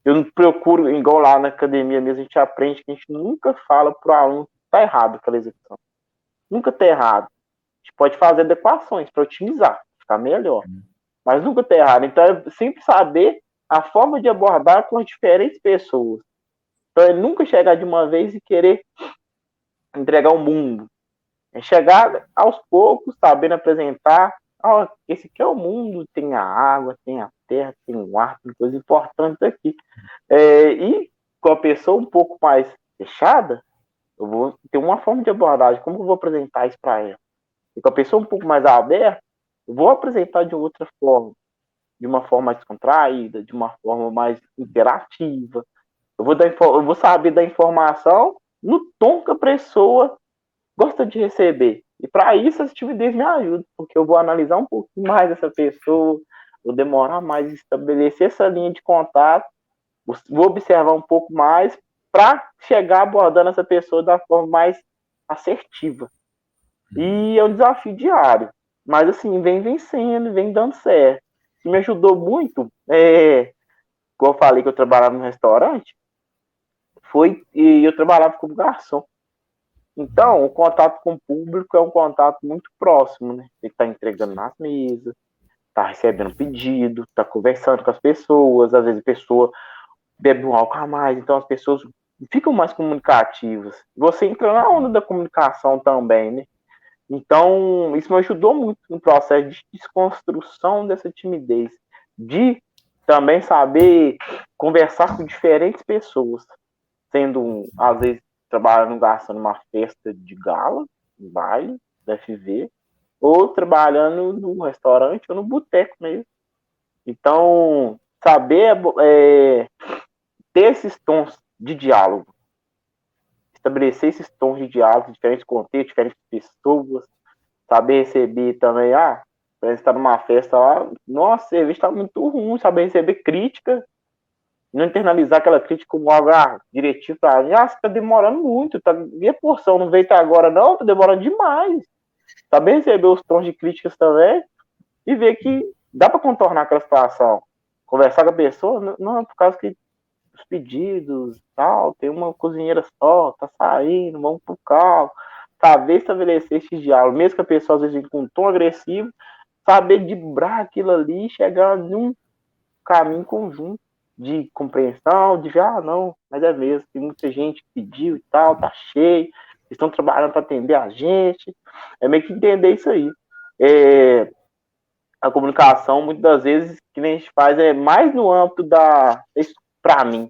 Eu não procuro, igual lá na academia mesmo, a gente aprende que a gente nunca fala para o aluno que está errado aquela execução. Nunca está errado. A gente pode fazer adequações para otimizar, ficar melhor. Mas nunca está errado. Então, é sempre saber a forma de abordar com as diferentes pessoas. Então, é nunca chegar de uma vez e querer entregar o mundo. É chegar aos poucos, sabendo apresentar. Esse aqui é o mundo, tem a água, tem a terra, tem o ar, tem coisas importantes aqui. E com a pessoa um pouco mais fechada, eu vou ter uma forma de abordagem. Como eu vou apresentar isso para ela? E com a pessoa um pouco mais aberta, eu vou apresentar de outra forma. De uma forma mais contraída, de uma forma mais interativa. Eu vou saber da informação no tom que a pessoa gosta de receber. E para isso, essa timidez me ajuda, porque eu vou analisar um pouquinho mais essa pessoa, vou demorar mais em estabelecer essa linha de contato, vou observar um pouco mais para chegar abordando essa pessoa da forma mais assertiva. E é um desafio diário, mas assim, vem vencendo, vem dando certo. O que me ajudou muito, como eu falei que eu trabalhava no restaurante, e eu trabalhava como garçom. Então, o contato com o público é um contato muito próximo, né? Você está entregando nas mesas, está recebendo pedido, está conversando com as pessoas, às vezes a pessoa bebe um álcool a mais, então as pessoas ficam mais comunicativas. Você entra na onda da comunicação também, né? Então, isso me ajudou muito no processo de desconstrução dessa timidez, de também saber conversar com diferentes pessoas, sendo, às vezes, trabalhando garçom numa festa de gala, um baile, da FV, ou trabalhando num restaurante ou no boteco mesmo. Então, saber ter esses tons de diálogo, estabelecer esses tons de diálogo, diferentes contextos, diferentes pessoas, saber receber também, você está numa festa lá, nossa, o serviço está muito ruim, saber receber crítica, não internalizar aquela crítica como algo diretivo para mim, você está demorando muito, minha porção não veio até agora não, está demorando demais. Saber receber os tons de críticas também e ver que dá para contornar aquela situação. Conversar com a pessoa, não é por causa que os pedidos, tal, tem uma cozinheira só, tá saindo, vamos pro carro. Saber estabelecer esse diálogo, mesmo que a pessoa às vezes venha com um tom agressivo, saber driblar aquilo ali e chegar num caminho conjunto de compreensão, de não, mas é mesmo, tem muita gente que pediu e tal, tá cheio, estão trabalhando para atender a gente, é meio que entender isso aí. A comunicação, muitas das vezes, que a gente faz é mais no âmbito para mim,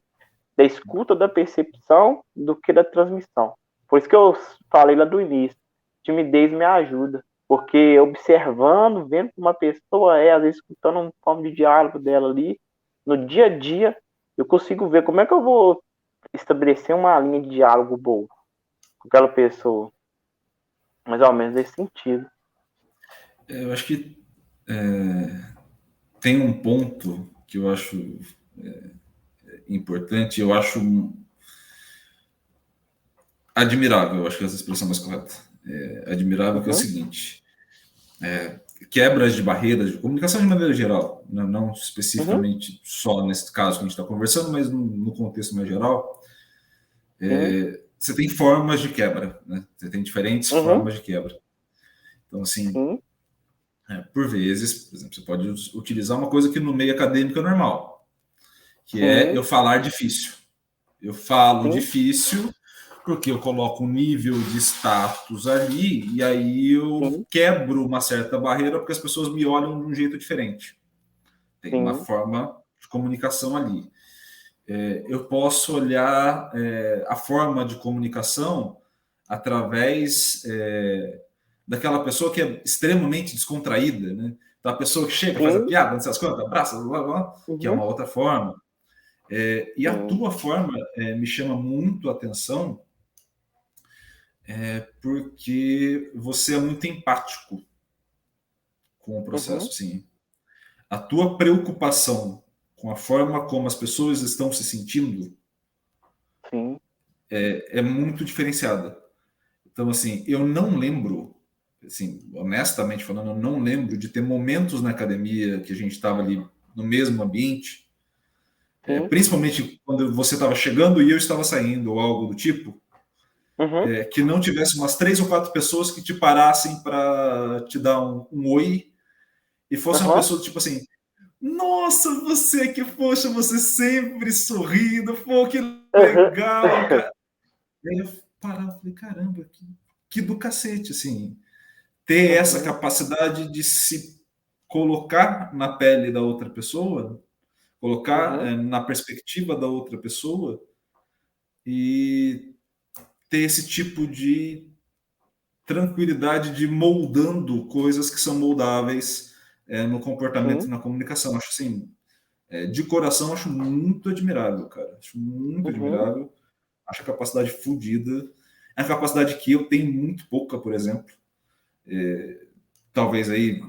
da escuta, da percepção, do que da transmissão. Por isso que eu falei lá do início, timidez me ajuda, porque observando, vendo como uma pessoa às vezes escutando uma forma de diálogo dela ali, no dia a dia, eu consigo ver como é que eu vou estabelecer uma linha de diálogo boa com aquela pessoa. Mais ou menos nesse sentido. Eu acho que tem um ponto que eu acho importante, eu acho admirável, eu acho que essa expressão é mais correta. Admirável, que é o seguinte: quebras de barreiras de comunicação de maneira geral, não especificamente só nesse caso que a gente está conversando, mas no contexto mais geral, você tem formas de quebra, né? Você tem diferentes formas de quebra. Então, assim, por vezes, por exemplo, você pode utilizar uma coisa que no meio acadêmico é normal, que é eu falar difícil. Eu falo difícil porque eu coloco um nível de status ali e aí eu quebro uma certa barreira porque as pessoas me olham de um jeito diferente. Tem uma forma de comunicação ali. Eu posso olhar a forma de comunicação através daquela pessoa que é extremamente descontraída, né? Da pessoa que chega, faz a piada, não sei as quantas, abraça, blá, blá, que é uma outra forma. E a tua forma me chama muito a atenção, porque você é muito empático com o processo. Assim. A tua preocupação com a forma como as pessoas estão se sentindo é muito diferenciada. Então, assim, eu não lembro, assim, honestamente falando, eu não lembro de ter momentos na academia que a gente estava ali no mesmo ambiente, principalmente quando você estava chegando e eu estava saindo, ou algo do tipo, que não tivesse umas 3 ou 4 pessoas que te parassem para te dar um oi e fosse uma pessoa tipo assim, nossa, você que, poxa, você sempre sorrindo, pô, que legal, cara. E aí eu parava e falei, caramba, que do cacete, assim, ter essa capacidade de se colocar na pele da outra pessoa, colocar na perspectiva da outra pessoa e ter esse tipo de tranquilidade de moldando coisas que são moldáveis no comportamento e na comunicação. Acho assim, de coração, acho muito admirável, cara. Acho muito admirável. Acho a capacidade fodida. É a capacidade que eu tenho muito pouca, por exemplo. Talvez aí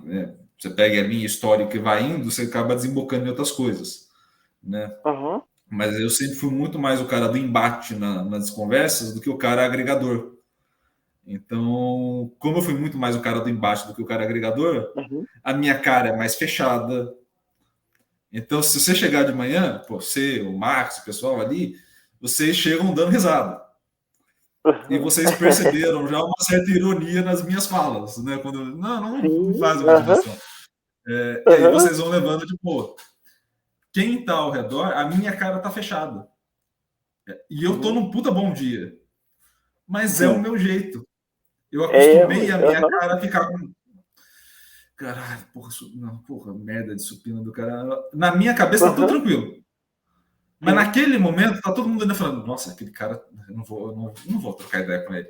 você pegue a minha história e vai indo, você acaba desembocando em outras coisas, né? Mas eu sempre fui muito mais o cara do embate nas conversas do que o cara agregador. Então, como eu fui muito mais o cara do embate do que o cara agregador, a minha cara é mais fechada. Então, se você chegar de manhã, pô, você, o Max, o pessoal ali, vocês chegam dando risada. E vocês perceberam já uma certa ironia nas minhas falas, né? Quando não faz uma direção. E aí vocês vão levando de pô, quem tá ao redor, a minha cara tá fechada. E eu tô num puta bom dia. Mas é o meu jeito. Eu acostumei a minha cara a ficar com. Caralho, porra, merda de supina do cara. Na minha cabeça tá tudo tranquilo. Mas naquele momento tá todo mundo ainda falando, nossa, aquele cara, eu não vou trocar ideia com ele.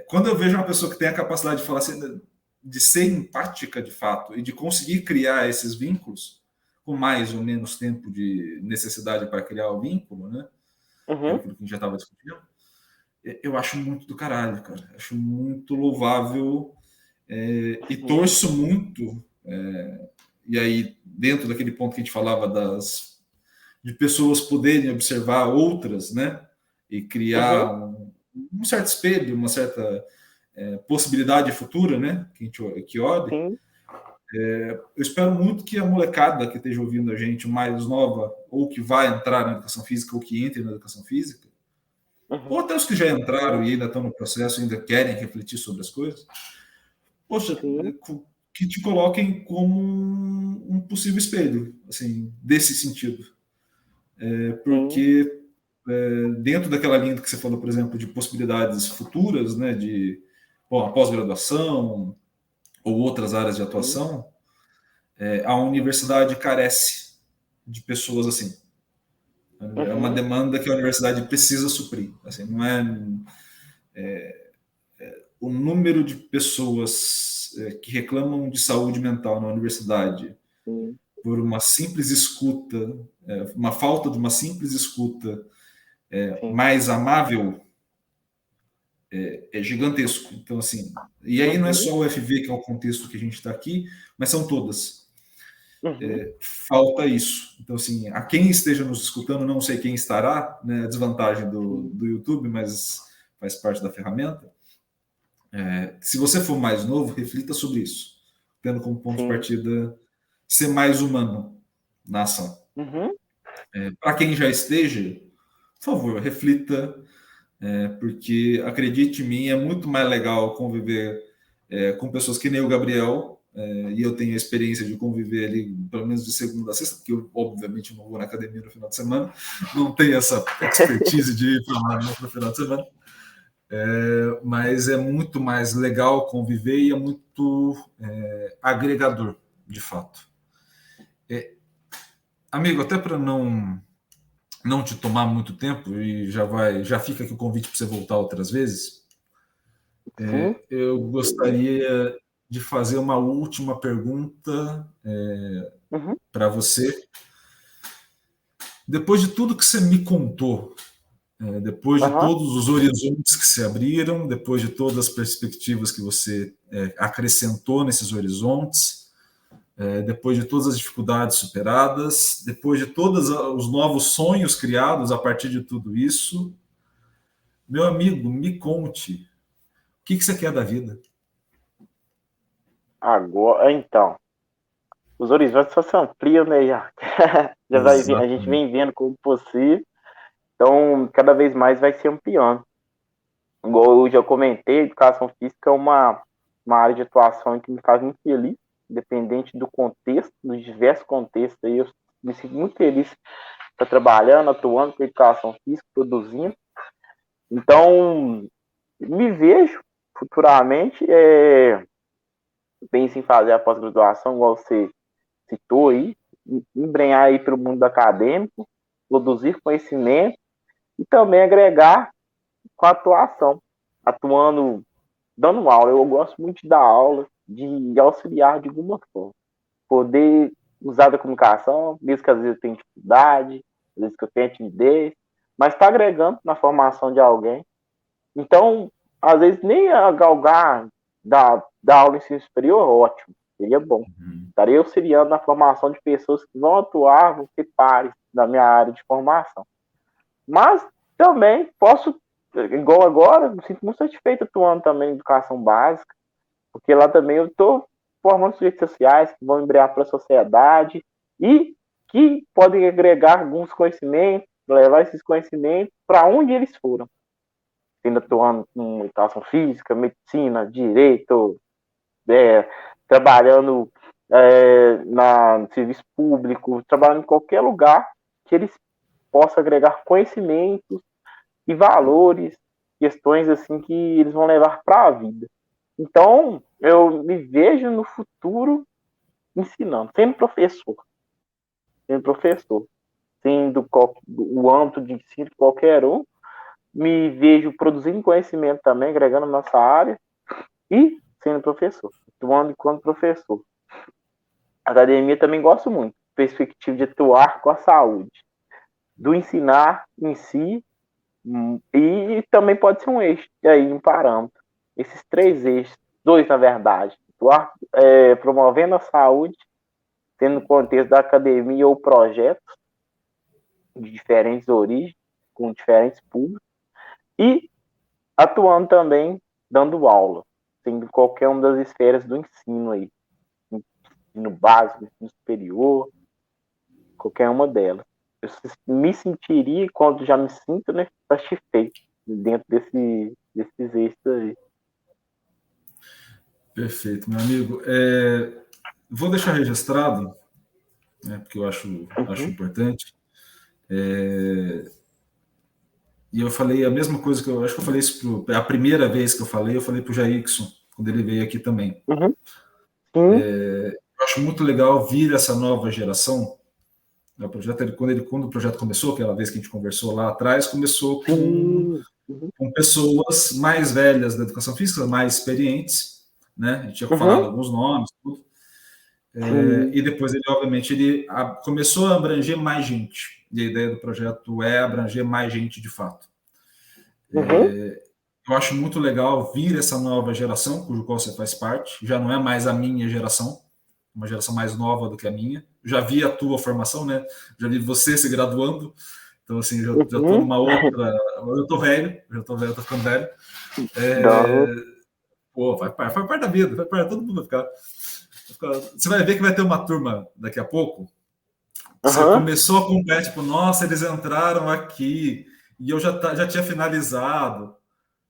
Quando eu vejo uma pessoa que tem a capacidade de falar assim, de ser empática de fato e de conseguir criar esses vínculos com mais ou menos tempo de necessidade para criar o vínculo, né? Que é aquilo que a gente já estava discutindo. Eu acho muito do caralho, cara. Acho muito louvável e torço muito. E aí, dentro daquele ponto que a gente falava de pessoas poderem observar outras, né? E criar um certo espelho, uma certa possibilidade futura, né? Que olhe. Eu espero muito que a molecada que esteja ouvindo a gente, mais nova, ou que vai entrar na educação física, ou que entre na educação física, ou até os que já entraram e ainda estão no processo, ainda querem refletir sobre as coisas, poxa, que te coloquem como um possível espelho, assim, desse sentido. Porque dentro daquela linha que você falou, por exemplo, de possibilidades futuras, né, de a pós-graduação ou outras áreas de atuação, a universidade carece de pessoas assim. É uma demanda que a universidade precisa suprir. Assim, não o número de pessoas que reclamam de saúde mental na universidade por uma simples escuta, uma falta de uma simples escuta mais amável, é gigantesco. Então, assim, e aí não é só o FV que é o contexto que a gente está aqui, mas são todas. Falta isso. Então, assim, a quem esteja nos escutando, não sei quem estará, né, a desvantagem do YouTube, mas faz parte da ferramenta. Se você for mais novo, reflita sobre isso, tendo como ponto de partida ser mais humano na ação. Para quem já esteja, por favor, reflita, porque, acredite em mim, é muito mais legal conviver com pessoas que nem o Gabriel, e eu tenho a experiência de conviver ali, pelo menos de segunda a sexta, porque eu, obviamente, não vou na academia no final de semana, não tenho essa expertise de ir no final de semana, mas é muito mais legal conviver e é muito agregador, de fato. Amigo, até para não te tomar muito tempo, e já fica aqui o convite para você voltar outras vezes, eu gostaria de fazer uma última pergunta para você. depois de tudo que você me contou, depois de todos os horizontes que se abriram, depois de todas as perspectivas que você acrescentou nesses horizontes, depois de todas as dificuldades superadas, depois de todos os novos sonhos criados a partir de tudo isso, meu amigo, me conte, o que você quer da vida? Agora, então, os horizontes só se ampliam, né? A gente vem vendo como possível, então cada vez mais vai se ampliando. Igual eu já comentei, educação física é uma área de atuação que me faz muito feliz, independente do contexto, dos diversos contextos. Aí eu me sinto muito feliz estar trabalhando, atuando com educação física, produzindo. Então, me vejo futuramente, penso em fazer a pós-graduação, igual você citou aí, embrenhar aí para o mundo acadêmico, produzir conhecimento e também agregar com a atuação, atuando, dando aula. Eu gosto muito de dar aula, de auxiliar de alguma forma. Poder usar da comunicação, mesmo que às vezes eu tenha dificuldade, às vezes que eu tenha timidez, mas está agregando na formação de alguém. Então, às vezes, nem a galgar da aula em ensino superior, ótimo, seria bom. Estaria auxiliando na formação de pessoas que vão atuar, vão ser pares da minha área de formação. Mas também posso, igual agora, me sinto muito satisfeito atuando também em educação básica, porque lá também eu estou formando sujeitos sociais que vão embrear para a sociedade e que podem agregar alguns conhecimentos, levar esses conhecimentos para onde eles foram. Ainda atuando em educação física, medicina, direito, trabalhando no serviço público, trabalhando em qualquer lugar que eles possam agregar conhecimentos e valores, questões assim que eles vão levar para a vida. Então, eu me vejo no futuro ensinando, sendo professor, sendo o âmbito de ensino de qualquer um, me vejo produzindo conhecimento também, agregando na nossa área e sendo professor, atuando enquanto professor. A academia também gosto muito, perspectiva de atuar com a saúde, do ensinar em si, e também pode ser um eixo, e aí um parâmetro. Esses 3 eixos, 2 na verdade, atuar promovendo a saúde, tendo no contexto da academia ou projetos de diferentes origens, com diferentes públicos, e atuando também dando aula, sendo qualquer uma das esferas do ensino aí, ensino básico, ensino superior, qualquer uma delas. Eu me sentiria, quando já me sinto, né, satisfeito dentro desses eixos aí. Perfeito, meu amigo. Vou deixar registrado, né, porque eu acho importante. E eu falei a mesma coisa que eu acho que eu falei isso a primeira vez que eu falei para o Jairson, quando ele veio aqui também. Eu acho muito legal vir essa nova geração. O projeto, quando o projeto começou, aquela vez que a gente conversou lá atrás, começou com pessoas mais velhas da educação física, mais experientes, né? A gente tinha falado alguns nomes, tudo. E depois ele, obviamente, começou a abranger mais gente. E a ideia do projeto é abranger mais gente de fato. Eu acho muito legal vir essa nova geração, cujo qual você faz parte. Já não é mais a minha geração, uma geração mais nova do que a minha. Já vi a tua formação, né? Já vi você se graduando. Então, assim, já tô numa outra. Eu tô velho, tô ficando velho. Pô, faz parte da vida, faz parte, todo mundo vai ficar. Você vai ver que vai ter uma turma daqui a pouco. Você começou a conversa, tipo, nossa, eles entraram aqui e eu já tinha finalizado.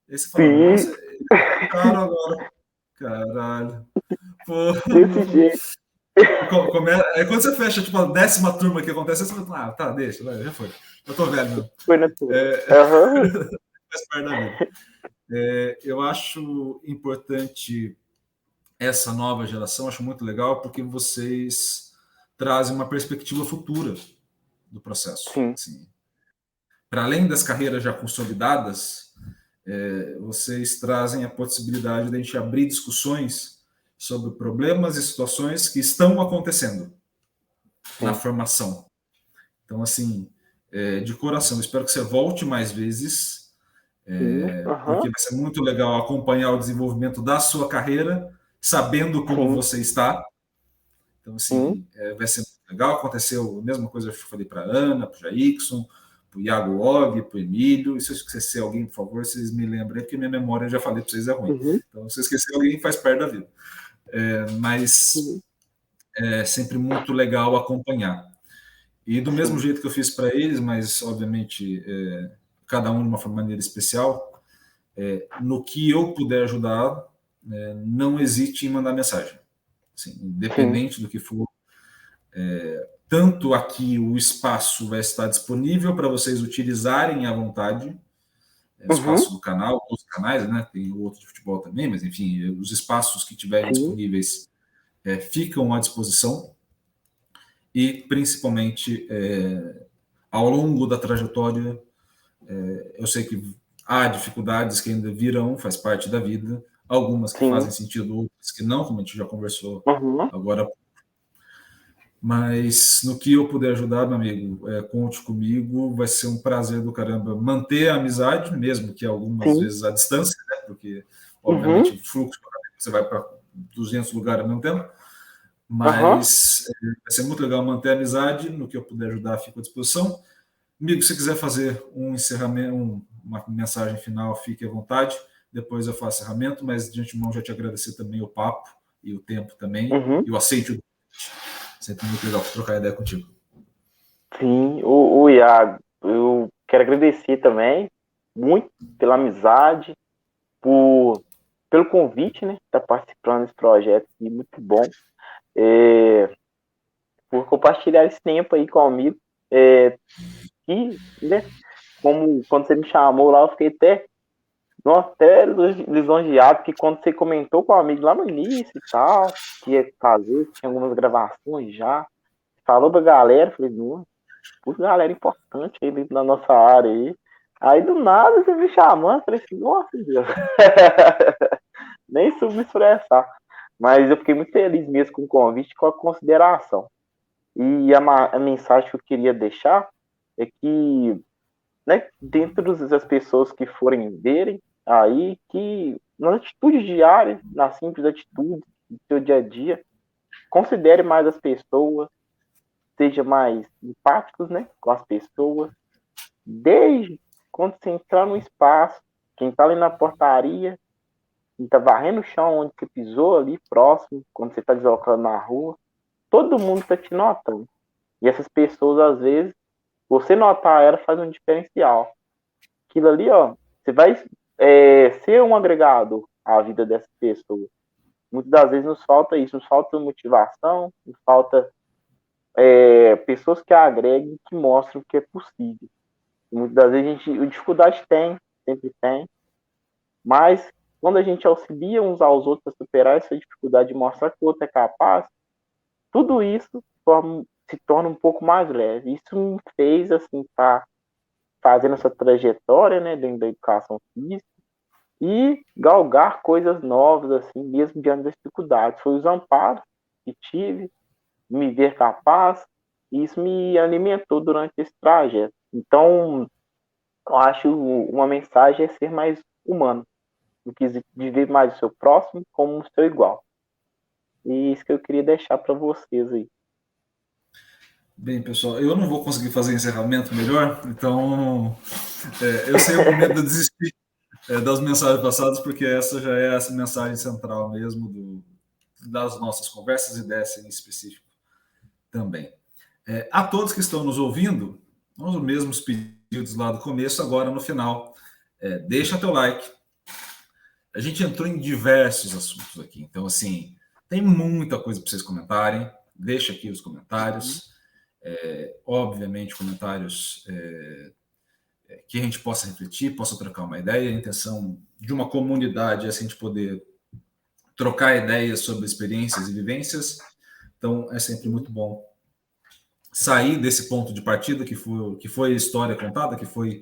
Aí você fala, nossa, eles entraram agora. Caralho. Pô, desse jeito. Aí quando você fecha, tipo, a 10ª turma que acontece, você fala, tá, deixa, já foi. Eu tô velho mesmo. Foi na tua. Faz parte da vida. Eu acho importante essa nova geração, acho muito legal, porque vocês trazem uma perspectiva futura do processo. Assim, para além das carreiras já consolidadas, vocês trazem a possibilidade de a gente abrir discussões sobre problemas e situações que estão acontecendo na formação. Então, assim, de coração. Espero que você volte mais vezes, porque vai ser muito legal acompanhar o desenvolvimento da sua carreira, sabendo como você está. Então, assim, vai ser muito legal. Aconteceu a mesma coisa que eu falei para a Ana, para o Jackson, para o Iago Og, para o Emílio. E se eu esquecer alguém, por favor, vocês me lembrem, porque minha memória, eu já falei para vocês, é ruim. Então, se eu esquecer alguém, faz parte da vida. Mas é sempre muito legal acompanhar. E do mesmo jeito que eu fiz para eles, mas, obviamente, cada um de uma maneira especial, no que eu puder ajudar, não hesite em mandar mensagem. Assim, independente do que for, tanto aqui o espaço vai estar disponível para vocês utilizarem à vontade, o espaço do canal, os canais, né? Tem o outro de futebol também, mas enfim, os espaços que tiverem disponíveis ficam à disposição e principalmente ao longo da trajetória, eu sei que há dificuldades que ainda virão, faz parte da vida, algumas que fazem sentido, outras que não, como a gente já conversou agora. Mas no que eu puder ajudar, meu amigo, conte comigo, vai ser um prazer do caramba manter a amizade, mesmo que algumas vezes à distância, né? Porque, obviamente, o fluxo, você vai para 200 lugares ao mesmo tempo, mas vai ser muito legal manter a amizade, no que eu puder ajudar, fico à disposição. Amigo, se quiser fazer um encerramento, uma mensagem final, fique à vontade, depois eu faço encerramento, mas de antemão já te agradecer também o papo e o tempo também, e o aceite. Sempre muito legal trocar ideia contigo. Sim, o Iago, eu quero agradecer também muito pela amizade, pelo convite, né, estar participando desse projeto, e muito bom, por compartilhar esse tempo aí comigo, que, né, como quando você me chamou lá, eu fiquei até lisonjeado, porque quando você comentou com o amigo lá no início e tal, que ia fazer, tinha algumas gravações já, falou pra galera, falei, nossa, galera importante aí dentro da nossa área aí. Aí do nada você me chamando, falei assim, nossa Deus, nem soube me expressar. Mas eu fiquei muito feliz mesmo com o convite, com a consideração. E a mensagem que eu queria deixar é que, né, dentro das pessoas que forem verem aí, que nas atitudes diárias, nas simples atitudes do seu dia a dia, considere mais as pessoas, seja mais empáticos, né, com as pessoas. Desde quando você entrar no espaço, quem está ali na portaria, quem está varrendo o chão onde você pisou ali próximo, quando você está deslocando na rua, todo mundo está te notando. E essas pessoas, às vezes, você notar ela faz um diferencial. Aquilo ali, ó, você vai ser um agregador à vida dessas pessoas. Muitas das vezes nos falta isso, nos falta motivação, nos falta pessoas que agreguem, que mostram que é possível. Muitas das vezes a dificuldade sempre tem, mas quando a gente auxilia uns aos outros a superar essa dificuldade e mostrar que o outro é capaz, tudo isso se torna um pouco mais leve. Isso me fez, assim, estar fazendo essa trajetória, né, dentro da educação física e galgar coisas novas, assim, mesmo diante das dificuldades. Foi os amparos que tive, me ver capaz, e isso me alimentou durante esse trajeto. Então, eu acho uma mensagem é ser mais humano, do que viver mais o seu próximo como o seu igual. E isso que eu queria deixar para vocês aí. Bem, pessoal, eu não vou conseguir fazer encerramento melhor, então eu sei o momento de desistir das mensagens passadas, porque essa já é a mensagem central mesmo das nossas conversas e dessa em específico também. A todos que estão nos ouvindo, os mesmos pedidos lá do começo, agora no final, deixa teu like. A gente entrou em diversos assuntos aqui, então assim, tem muita coisa para vocês comentarem, deixa aqui os comentários. Obviamente, comentários que a gente possa refletir, possa trocar uma ideia. A intenção de uma comunidade é assim, a gente poder trocar ideias sobre experiências e vivências. Então, é sempre muito bom sair desse ponto de partida que foi a história contada, que foi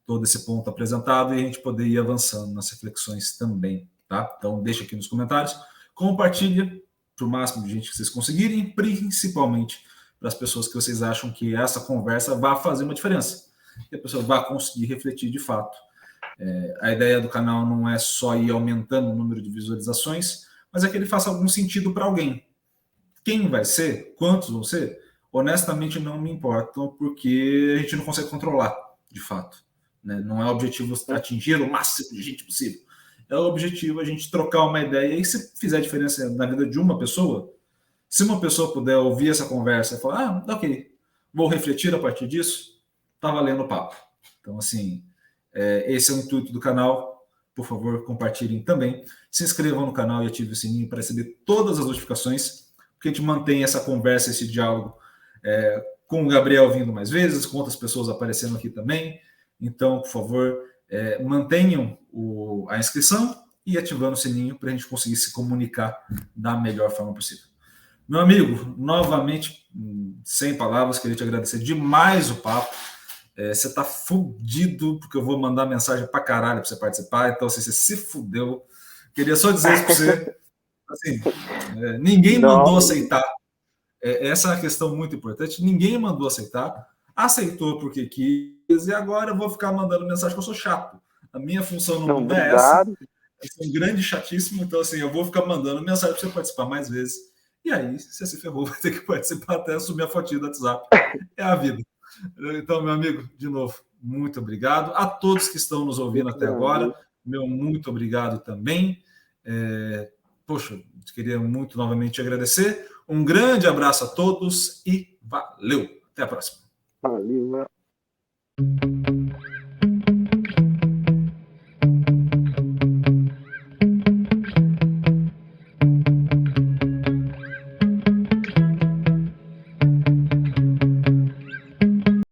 todo esse ponto apresentado, e a gente poder ir avançando nas reflexões também. Tá? Então, deixa aqui nos comentários, compartilha para o máximo de gente que vocês conseguirem, principalmente para as pessoas que vocês acham que essa conversa vai fazer uma diferença, que a pessoa vai conseguir refletir de fato. A ideia do canal não é só ir aumentando o número de visualizações, mas é que ele faça algum sentido para alguém. Quem vai ser, quantos vão ser, honestamente não me importam, porque a gente não consegue controlar, de fato. Né? Não é o objetivo atingir o máximo de gente possível. É o objetivo a gente trocar uma ideia, e se fizer diferença na vida de uma pessoa, se uma pessoa puder ouvir essa conversa e falar, ok, vou refletir a partir disso, tá valendo o papo. Então, assim, esse é o intuito do canal. Por favor, compartilhem também. Se inscrevam no canal e ativem o sininho para receber todas as notificações, porque a gente mantém essa conversa, esse diálogo com o Gabriel vindo mais vezes, com outras pessoas aparecendo aqui também. Então, por favor, mantenham a inscrição e ativando o sininho para a gente conseguir se comunicar da melhor forma possível. Meu amigo, novamente, sem palavras, queria te agradecer demais o papo. Você tá fudido, porque eu vou mandar mensagem pra caralho pra você participar, então assim, você se fudeu. Queria só dizer isso pra você. Assim, ninguém mandou aceitar. Essa é uma questão muito importante. Ninguém mandou aceitar. Aceitou porque quis, e agora eu vou ficar mandando mensagem que eu sou chato. A minha função no mundo é essa. Eu sou um grande chatíssimo, então assim, eu vou ficar mandando mensagem pra você participar mais vezes. E aí, você se ferrou, vai ter que participar até assumir a fotinha do WhatsApp. É a vida. Então, meu amigo, de novo, muito obrigado. A todos que estão nos ouvindo até agora, meu muito obrigado também. Poxa, queria muito novamente agradecer. Um grande abraço a todos e valeu. Até a próxima. Valeu.